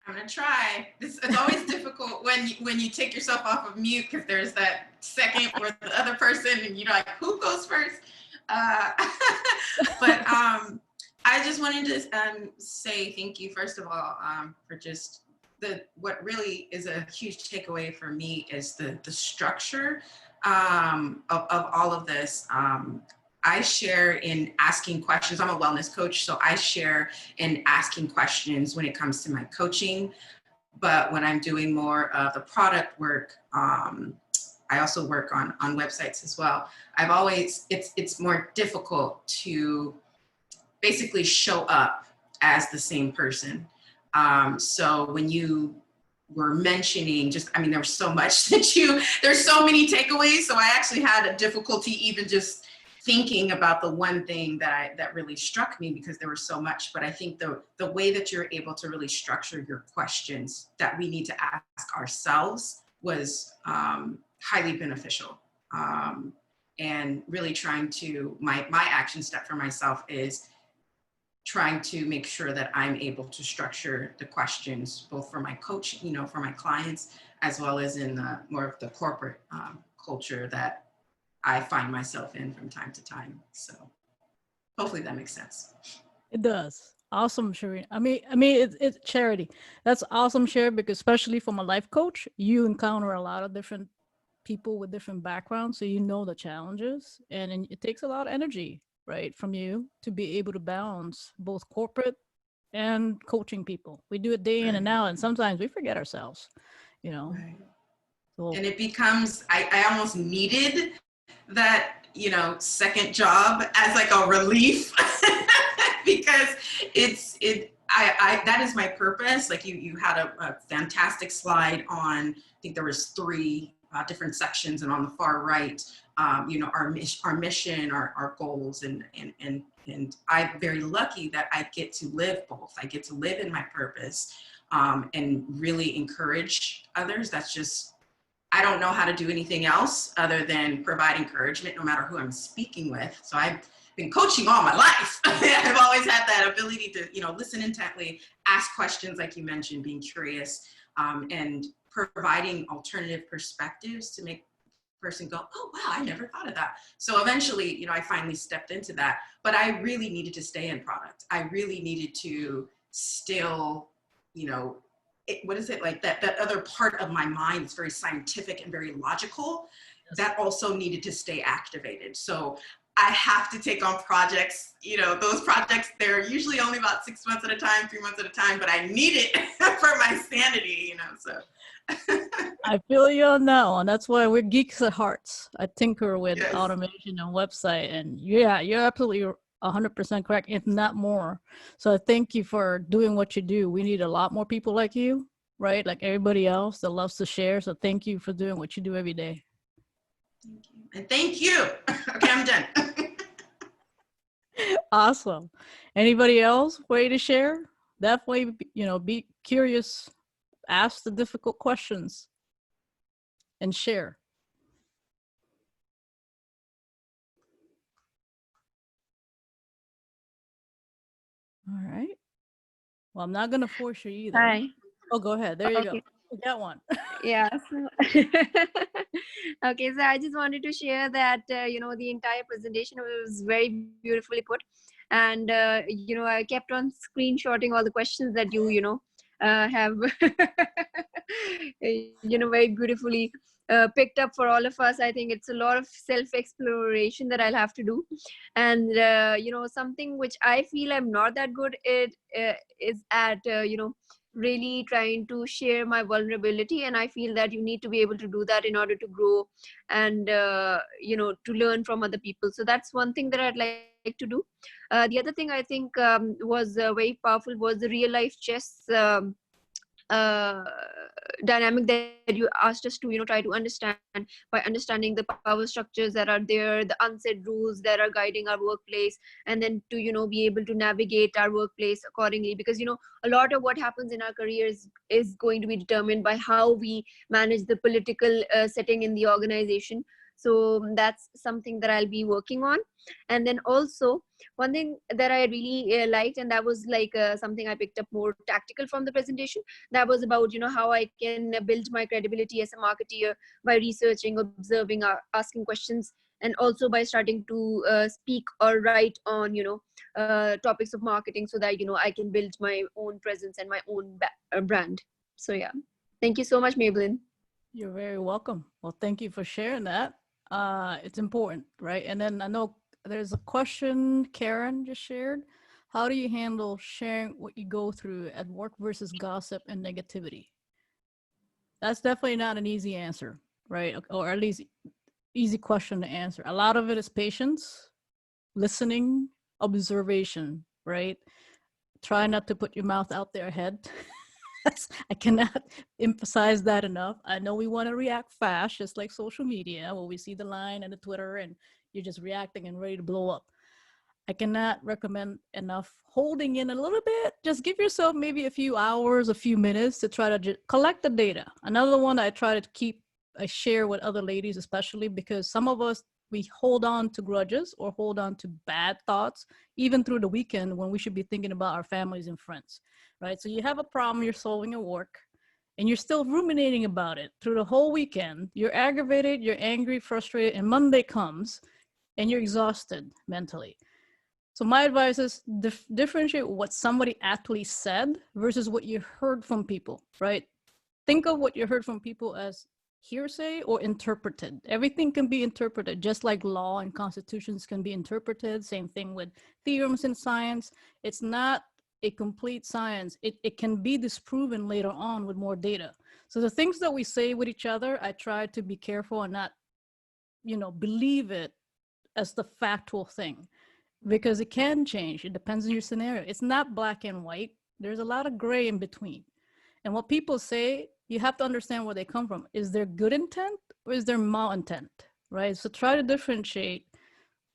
I'm gonna try. It's always difficult when you take yourself off of mute because there's that second where the other person and you're like, who goes first? But I just wanted to say thank you first of all for just what really is a huge takeaway for me is the structure of all of this. I share in asking questions. I'm a wellness coach, so I share in asking questions when it comes to my coaching. But when I'm doing more of the product work, I also work on websites as well. It's more difficult to basically show up as the same person. So when you were mentioning there was so much there's so many takeaways. So I actually had a difficulty even just thinking about the one thing that really struck me because there was so much. But I think the way that you're able to really structure your questions that we need to ask ourselves was highly beneficial. And really trying to, my action step for myself is trying to make sure that I'm able to structure the questions both for my coach, for my clients, as well as in more of the corporate culture that I find myself in from time to time. So hopefully that makes sense. It does. Awesome, Shereen. I mean, it's Charity. That's awesome, Sherry, because especially from a life coach, you encounter a lot of different people with different backgrounds, so you know the challenges, and it takes a lot of energy, right, from you to be able to balance both corporate and coaching people. We do it day in and out, and sometimes we forget ourselves, Right. So, and it becomes, I almost needed that, second job as like a relief because that is my purpose. Like you had a fantastic slide on, I think there was 3 different sections, and on the far right, our mission, our goals, and I'm very lucky that I get to live both. I get to live in my purpose and really encourage others. That's just, I don't know how to do anything else other than provide encouragement no matter who I'm speaking with. So I've been coaching all my life. I've always had that ability to, listen intently, ask questions like you mentioned, being curious, and providing alternative perspectives to make person go, oh, wow, I never thought of that. So eventually, you know, I finally stepped into that, but I really needed to stay in product. I really needed to still, you know, what is it like that other part of my mind is very scientific and very logical, that also needed to stay activated. So I have to take on projects, you know, those projects, they're usually only about 6 months at a time, 3 months at a time, but I need it for my sanity, you know, so. I feel you on that one. That's why we're geeks at hearts. I tinker with Yes. automation and website, and yeah, you're absolutely 100% correct, if not more. So thank you for doing what you do. We need a lot more people like you, right? Like everybody else that loves to share. So thank you for doing what you do every day. Thank you. And thank you. Okay, I'm done. Awesome. Anybody else ready to share? Definitely, you know, be curious, ask the difficult questions, and share. All right. Well, I'm not going to force you either. Hi. Oh, go ahead. There you Okay. go. We got one. Yeah. Okay. So I just wanted to share that, the entire presentation was very beautifully put. And, I kept on screenshotting all the questions that have, very beautifully picked up for all of us. I think it's a lot of self-exploration that I'll have to do. And, something which I feel I'm not that good at is at, really trying to share my vulnerability, and I feel that you need to be able to do that in order to grow and to learn from other people. So that's one thing that I'd like to do. The other thing I think was very powerful was the real life chess uh, dynamic that you asked us to try to understand by understanding the power structures that are there, the unsaid rules that are guiding our workplace, and then to be able to navigate our workplace accordingly, because a lot of what happens in our careers is going to be determined by how we manage the political setting in the organization. So that's something that I'll be working on. And then also one thing that I really liked, and that was like something I picked up more tactical from the presentation, that was about how I can build my credibility as a marketeer by researching, observing, asking questions, and also by starting to speak or write on topics of marketing, so that I can build my own presence and my own brand. So yeah, thank you so much, Maybelyn. You're very welcome. Well, thank you for sharing that. It's important, right? And then I know there's a question Karen just shared. How do you handle sharing what you go through at work versus gossip and negativity? That's definitely not an easy answer, right? Or at least easy question to answer. A lot of it is patience, listening, observation, right? Try not to put your mouth out there ahead. I cannot emphasize that enough. I know we want to react fast, just like social media, where we see the line and the Twitter and you're just reacting and ready to blow up. I cannot recommend enough holding in a little bit. Just give yourself maybe a few hours, a few minutes to try to collect the data. Another one I try to I share with other ladies, especially because some of us, we hold on to grudges or hold on to bad thoughts, even through the weekend when we should be thinking about our families and friends, right? So you have a problem you're solving at work and you're still ruminating about it through the whole weekend. You're aggravated, you're angry, frustrated, and Monday comes and you're exhausted mentally. So my advice is differentiate what somebody actually said versus what you heard from people, right? Think of what you heard from people as hearsay or interpreted. Everything can be interpreted, just like law and constitutions can be interpreted. Same thing with theorems in science. It's not a complete science. It can be disproven later on with more data. So the things that we say with each other, I try to be careful and not, believe it as the factual thing, because it can change. It depends on your scenario. It's not black and white. There's a lot of gray in between. And what people say, you have to understand where they come from. Is there good intent or is there malintent, right? So try to differentiate.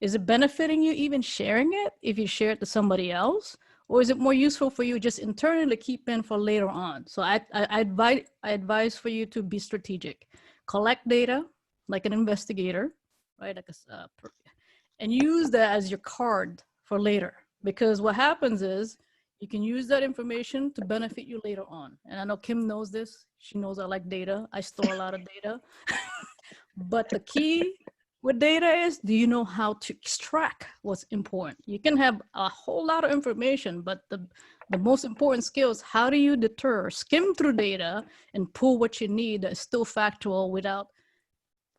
Is it benefiting you even sharing it if you share it to somebody else? Or is it more useful for you just internally to keep in for later on? So I advise for you to be strategic. Collect data like an investigator, right? And use that as your card for later. Because what happens is, you can use that information to benefit you later on. And I know Kim knows this. She knows I like data. I store a lot of data. But the key with data is, do you know how to extract what's important? You can have a whole lot of information, but the most important skill is how do you skim through data and pull what you need that is still factual without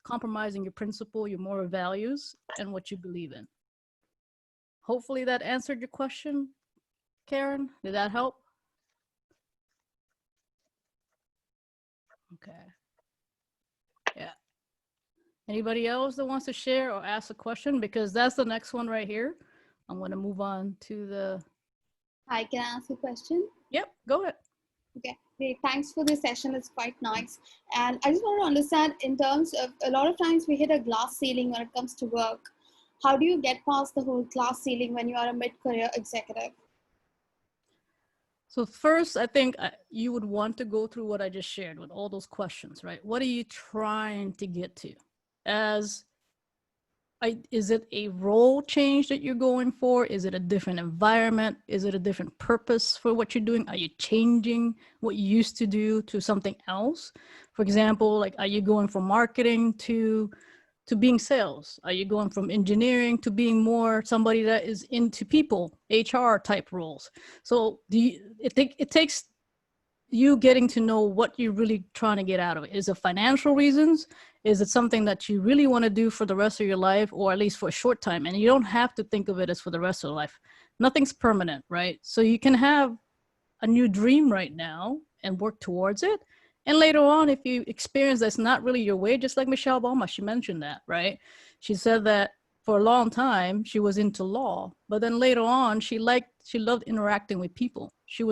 compromising your principle, your moral values, and what you believe in. Hopefully that answered your question, Karen. Did that help? Okay. Yeah. Anybody else that wants to share or ask a question? Because that's the next one right here. I'm going to move on to the... Hi, can I ask a question? Yep, go ahead. Okay, great. Thanks for this session. It's quite nice. And I just want to understand, in terms of, a lot of times we hit a glass ceiling when it comes to work. How do you get past the whole glass ceiling when you are a mid-career executive? So first, I think you would want to go through what I just shared with all those questions, right? What are you trying to get to? Is it a role change that you're going for? Is it a different environment? Is it a different purpose for what you're doing? Are you changing what you used to do to something else? For example, like, are you going from marketing to being sales? Are you going from engineering to being more somebody that is into people, HR type roles? So it takes you getting to know what you're really trying to get out of it. Is it financial reasons? Is it something that you really want to do for the rest of your life, or at least for a short time? And you don't have to think of it as for the rest of life. Nothing's permanent, right? So you can have a new dream right now and work towards it. And later on, if you experience that's not really your way, just like Michelle Obama, she mentioned that, right? She said that for a long time, she was into law, but then later on, she loved interacting with people. She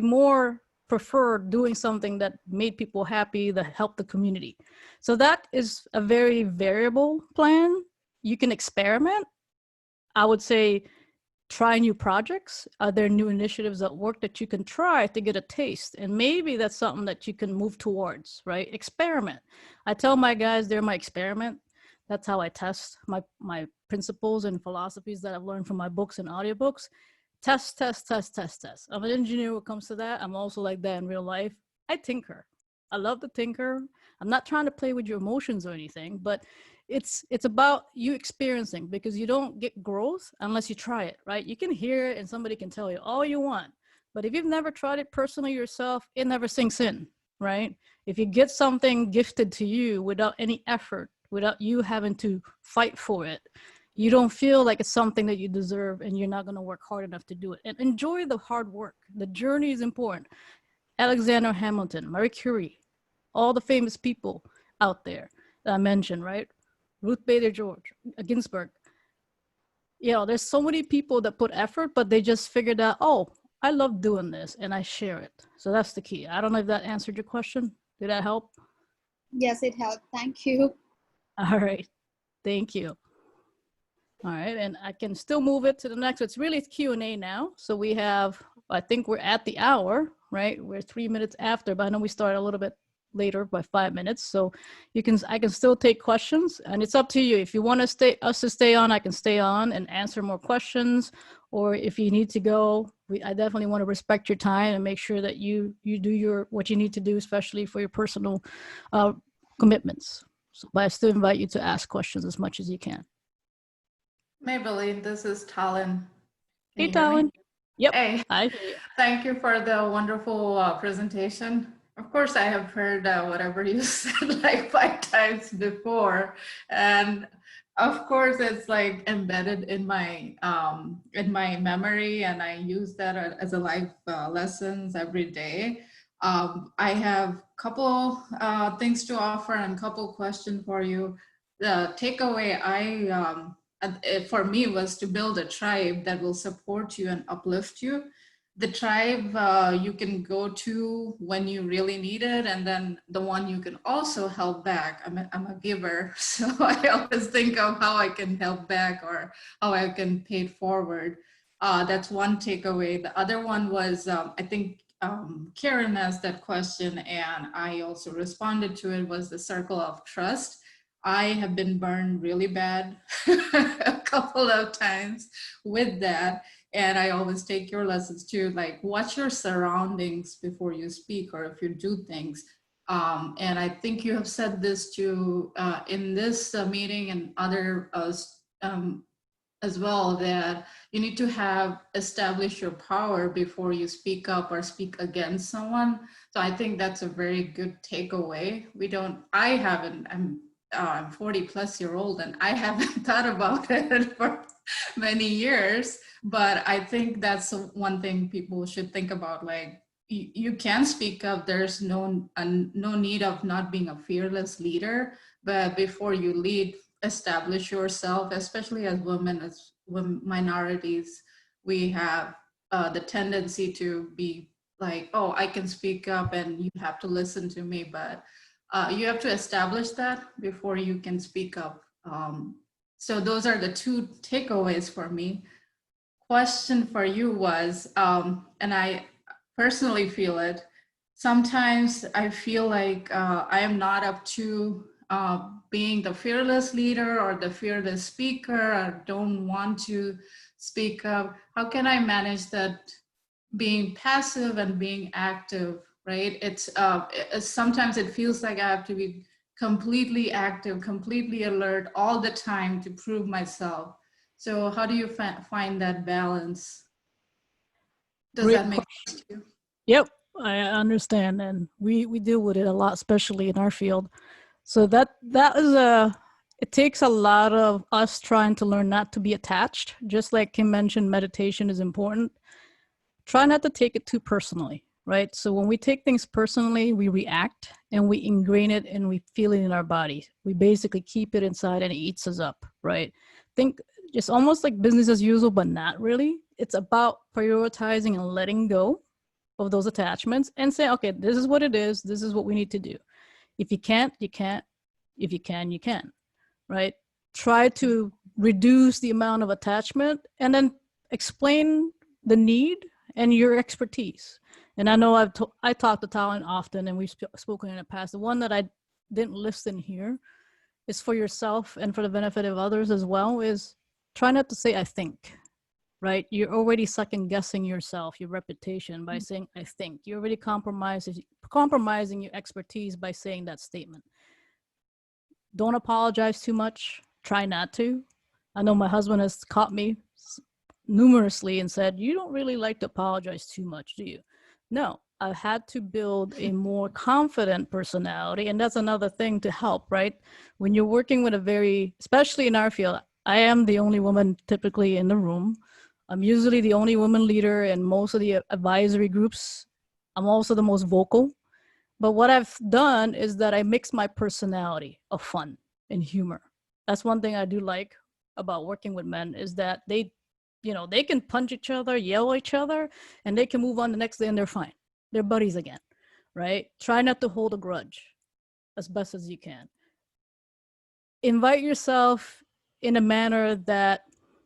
more preferred doing something that made people happy, that helped the community. So that is a very variable plan. You can experiment. I would say, try new projects. Are there new initiatives at work that you can try to get a taste? And maybe that's something that you can move towards, right? Experiment. I tell my guys they're my experiment. That's how I test my principles and philosophies that I've learned from my books and audiobooks. Test, test, test, test, test. I'm an engineer when it comes to that. I'm also like that in real life. I tinker. I love to tinker. I'm not trying to play with your emotions or anything, but it's about you experiencing, because you don't get growth unless you try it, right? You can hear it and somebody can tell you all you want, but if you've never tried it personally yourself, it never sinks in, right? If you get something gifted to you without any effort, without you having to fight for it, you don't feel like it's something that you deserve, and you're not going to work hard enough to do it. And enjoy the hard work. The journey is important. Alexander Hamilton, Marie Curie, all the famous people out there that I mentioned, right? Ruth Bader Ginsburg. There's so many people that put effort, but they just figured out, oh, I love doing this, and I share it. So that's the key. I don't know if that answered your question. Did that help? Yes, it helped. Thank you. All right. Thank you. All right, and I can still move it to the next. It's really Q&A now. So we have, I think we're at the hour, right? We're 3 minutes after, but I know we started a little bit later by 5 minutes. So I can still take questions, and it's up to you. If you want us to stay on, I can stay on and answer more questions. Or if you need to go, I definitely want to respect your time and make sure that you do what you need to do, especially for your personal commitments. So, but I still invite you to ask questions as much as you can. Maybelyn, this is Talon. Hey, Talon. Yep. Hey, I hear you. thank you for the wonderful presentation. Of course, I have heard whatever you said like 5 times before, and of course, it's like embedded in my memory, and I use that as a life lessons every day. I have a couple things to offer and a couple questions for you. The takeaway for me was to build a tribe that will support you and uplift you. The tribe you can go to when you really need it, and then the one you can also help back. I'm a giver, so I always think of how I can help back or how I can pay it forward. That's one takeaway. The other one was, I think Karen asked that question, and I also responded to it, was the circle of trust. I have been burned really bad a couple of times with that. And I always take your lessons too, like watch your surroundings before you speak, or if you do things. And I think you have said this to in this meeting and other as well, that you need to have established your power before you speak up or speak against someone. So I think that's a very good takeaway. I haven't, I'm 40 plus year old and I haven't thought about it for many years, but I think that's one thing people should think about. Like, you can speak up. There's no need of not being a fearless leader, but before you lead, establish yourself, especially as women, as minorities. We have the tendency to be like, oh, I can speak up and you have to listen to me, but you have to establish that before you can speak up. So those are the two takeaways for me. Question for you was, and I personally feel it, sometimes I feel like I am not up to being the fearless leader or the fearless speaker. I don't want to speak up. How can I manage that, being passive and being active, right? It's sometimes it feels like I have to be completely active, completely alert all the time to prove myself. So how do you find that balance? Does Great that make sense to you? Yep, I understand, and we deal with it a lot, especially in our field. So that is it takes a lot of us trying to learn not to be attached. Just like Kim mentioned, meditation is important. Try not to take it too personally, right? So when we take things personally, we react and we ingrain it and we feel it in our body. We basically keep it inside and it eats us up, right? Think just almost like business as usual, but not really. It's about prioritizing and letting go of those attachments and say, okay, this is what it is. This is what we need to do. If you can't, you can't. If you can, you can, right? Try to reduce the amount of attachment and then explain the need and your expertise. And I know I talk to Talon often and we've spoken in the past. The one that I didn't list in here is for yourself and for the benefit of others as well, is try not to say, I think. Right? You're already second guessing yourself, your reputation by saying, I think. You're already compromising your expertise by saying that statement. Don't apologize too much. Try not to. I know my husband has caught me numerously and said, you don't really like to apologize too much, do you? No, I've had to build a more confident personality. And that's another thing to help, right? When you're working with especially in our field, I am the only woman typically in the room. I'm usually the only woman leader in most of the advisory groups. I'm also the most vocal. But what I've done is that I mix my personality of fun and humor. That's one thing I do like about working with men, is that they can punch each other, yell at each other, and they can move on the next day and they're fine. They're buddies again, right? Try not to hold a grudge as best as you can. Invite yourself in a manner that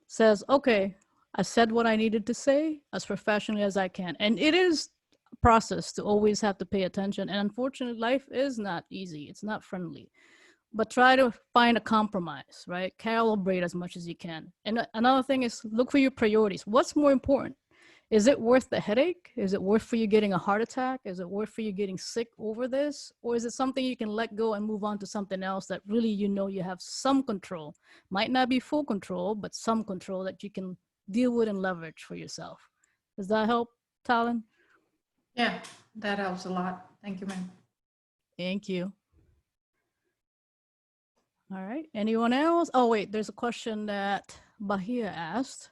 says, okay, I said what I needed to say as professionally as I can. And it is a process to always have to pay attention. And unfortunately, life is not easy. It's not friendly. But try to find a compromise, right? Calibrate as much as you can. And another thing is look for your priorities. What's more important? Is it worth the headache? Is it worth for you getting a heart attack? Is it worth for you getting sick over this? Or is it something you can let go and move on to something else that really you have some control? Might not be full control, but some control that you can deal with and leverage for yourself. Does that help, Talon? Yeah, that helps a lot. Thank you, ma'am. Thank you. All right, anyone else? Oh wait, there's a question that Bahia asked.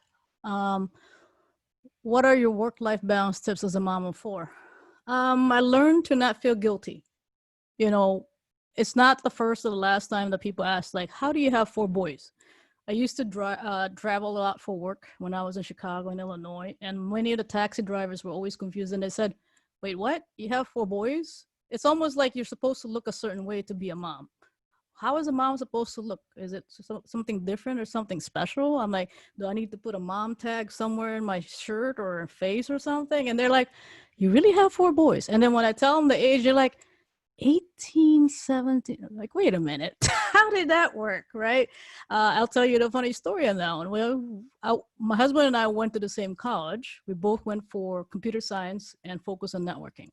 What are your work-life balance tips as a mom of four? I learned to not feel guilty. It's not the first or the last time that people ask, like, how do you have four boys? I used to travel a lot for work when I was in Chicago and Illinois, and many of the taxi drivers were always confused, and they said, wait, what? You have four boys? It's almost like you're supposed to look a certain way to be a mom. How is a mom supposed to look? Is it something different or something special? I'm like, do I need to put a mom tag somewhere in my shirt or face or something? And they're like, you really have four boys? And then when I tell them the age, they're like, 18, 17. I'm like, wait a minute. How did that work, right? I'll tell you the funny story on that one. Well, my husband and I went to the same college. We both went for computer science and focused on networking.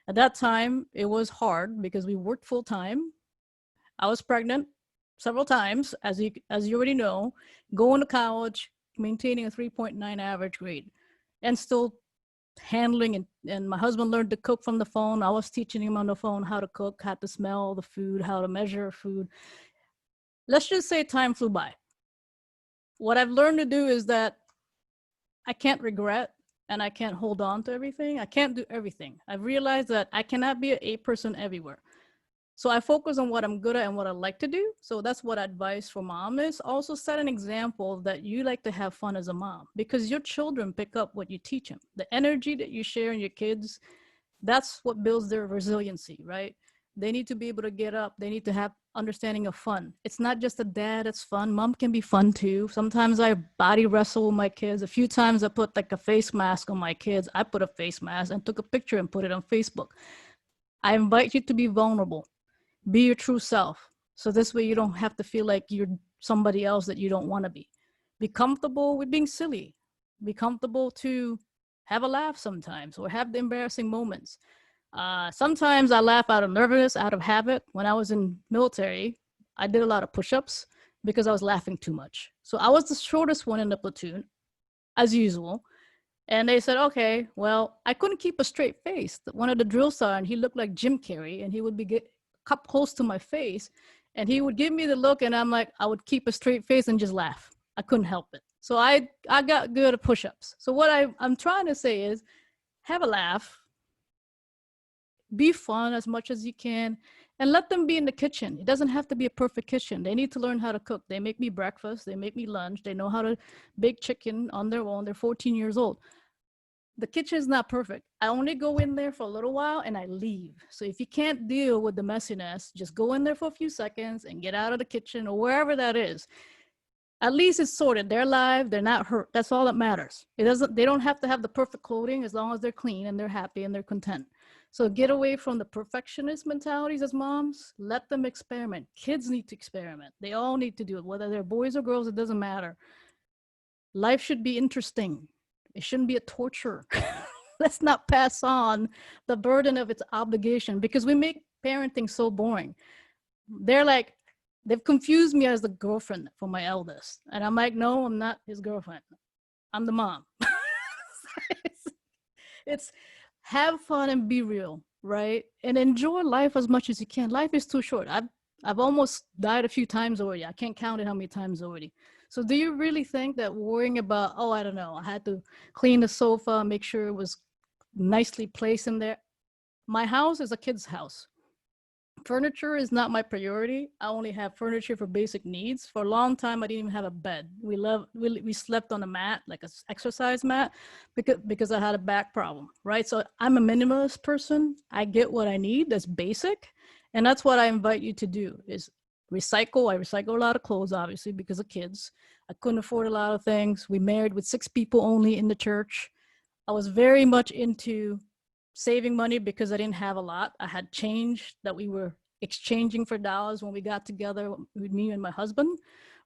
At that time, it was hard because we worked full time. I was pregnant several times, as you already know, going to college, maintaining a 3.9 average grade, and still handling, and my husband learned to cook from the phone. I was teaching him on the phone how to cook, how to smell the food, how to measure food. Let's just say time flew by. What I've learned to do is that I can't regret and I can't hold on to everything. I can't do everything. I've realized that I cannot be an A person everywhere. So I focus on what I'm good at and what I like to do. So that's what advice for mom is. Also set an example that you like to have fun as a mom, because your children pick up what you teach them. The energy that you share in your kids, that's what builds their resiliency, right? They need to be able to get up. They need to have understanding of fun. It's not just a dad that's fun. Mom can be fun too. Sometimes I body wrestle with my kids. A few times I put like a face mask on my kids. I put a face mask and took a picture and put it on Facebook. I invite you to be vulnerable. Be your true self. So this way you don't have to feel like you're somebody else that you don't want to be. Be comfortable with being silly. Be comfortable to have a laugh sometimes or have the embarrassing moments. Sometimes I laugh out of nervousness, out of habit. When I was in military, I did a lot of push-ups because I was laughing too much. So I was the shortest one in the platoon, as usual. And they said, okay, well, I couldn't keep a straight face. One of the drill sergeants, he looked like Jim Carrey, and he would be up close to my face, and he would give me the look, and I'm like, I would keep a straight face and just laugh. I couldn't help it. So I got good at push-ups. So what I'm trying to say is, have a laugh, be fun as much as you can, and let them be in the kitchen. It doesn't have to be a perfect kitchen. They need to learn how to cook. They make me breakfast. They make me lunch. They know how to bake chicken on their own. They're 14 years old. The kitchen is not perfect. I only go in there for a little while and I leave. So if you can't deal with the messiness, just go in there for a few seconds and get out of the kitchen or wherever that is. At least it's sorted. They're alive. They're not hurt. That's all that matters. They don't have to have the perfect clothing as long as they're clean and they're happy and they're content. So get away from the perfectionist mentalities as moms. Let them experiment. Kids need to experiment. They all need to do it. Whether they're boys or girls, it doesn't matter. Life should be interesting. It shouldn't be a torture. Let's not pass on the burden of its obligation, because we make parenting so boring. They've confused me as the girlfriend for my eldest. And I'm like, no, I'm not his girlfriend. I'm the mom. It's have fun and be real, right? And enjoy life as much as you can. Life is too short. I've almost died a few times already. I can't count it how many times already. So do you really think that worrying about, oh, I don't know, I had to clean the sofa, make sure it was nicely placed in there? My house is a kid's house. Furniture is not my priority. I only have furniture for basic needs. For a long time, I didn't even have a bed. We slept on a mat, like an exercise mat, because I had a back problem, right? So I'm a minimalist person. I get what I need. That's basic. And that's what I invite you to do is recycle. I recycle a lot of clothes, obviously, because of kids. I couldn't afford a lot of things. We married with 6 people only in the church. I was very much into saving money because I didn't have a lot. I had change that we were exchanging for dollars when we got together with me and my husband,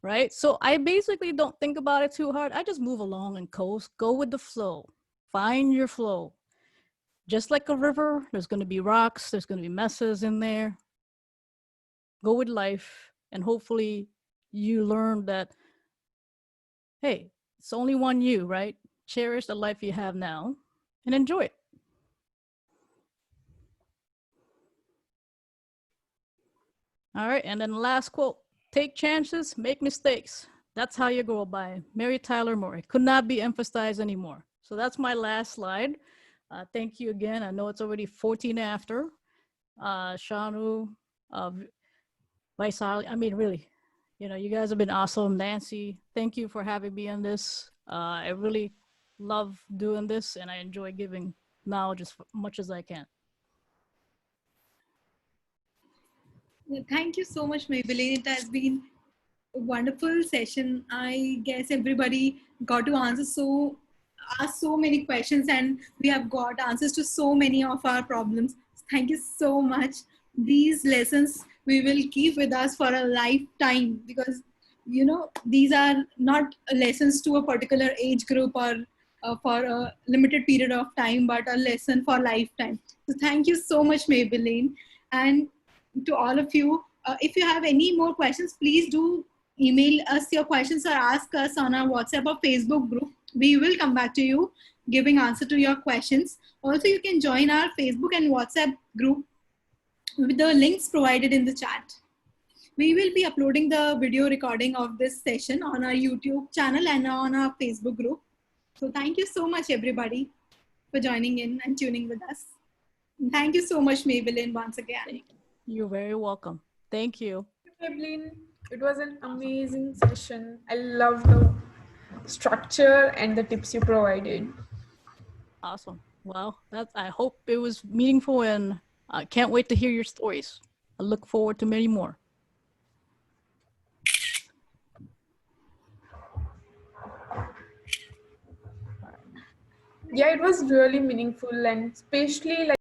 right? So I basically don't think about it too hard. I just move along and coast, go with the flow, find your flow. Just like a river, there's going to be rocks, there's going to be messes in there. Go with life, and hopefully you learn that, hey, it's only one you, right? Cherish the life you have now and enjoy it. All right, and then the last quote, take chances, make mistakes. That's how you grow, by Mary Tyler Moore. It could not be emphasized anymore. So that's my last slide. Thank you again. I know it's already 14 after. Shanu, Vaisali, I mean, really, you guys have been awesome. Nancy, thank you for having me on this. I really love doing this, and I enjoy giving knowledge as much as I can. Thank you so much, Maybelline. It has been a wonderful session. I guess everybody got to ask so many questions, and we have got answers to so many of our problems. Thank you so much. These lessons we will keep with us for a lifetime, because these are not lessons to a particular age group or for a limited period of time, but a lesson for lifetime. So thank you so much, Maybelline. And to all of you, if you have any more questions, please do email us your questions or ask us on our WhatsApp or Facebook group. We will come back to you giving answer to your questions. Also, you can join our Facebook and WhatsApp group with the links provided in the chat. We will be uploading the video recording of this session on our YouTube channel and on our Facebook group. So thank you so much, everybody, for joining in and tuning with us. And thank you so much, Maybelline, once again. You're very welcome. Thank you. Maybelline, it was an amazing session. I love the structure and the tips you provided. Awesome. Well, I hope it was meaningful, and I can't wait to hear your stories. I look forward to many more. Yeah, it was really meaningful, and especially like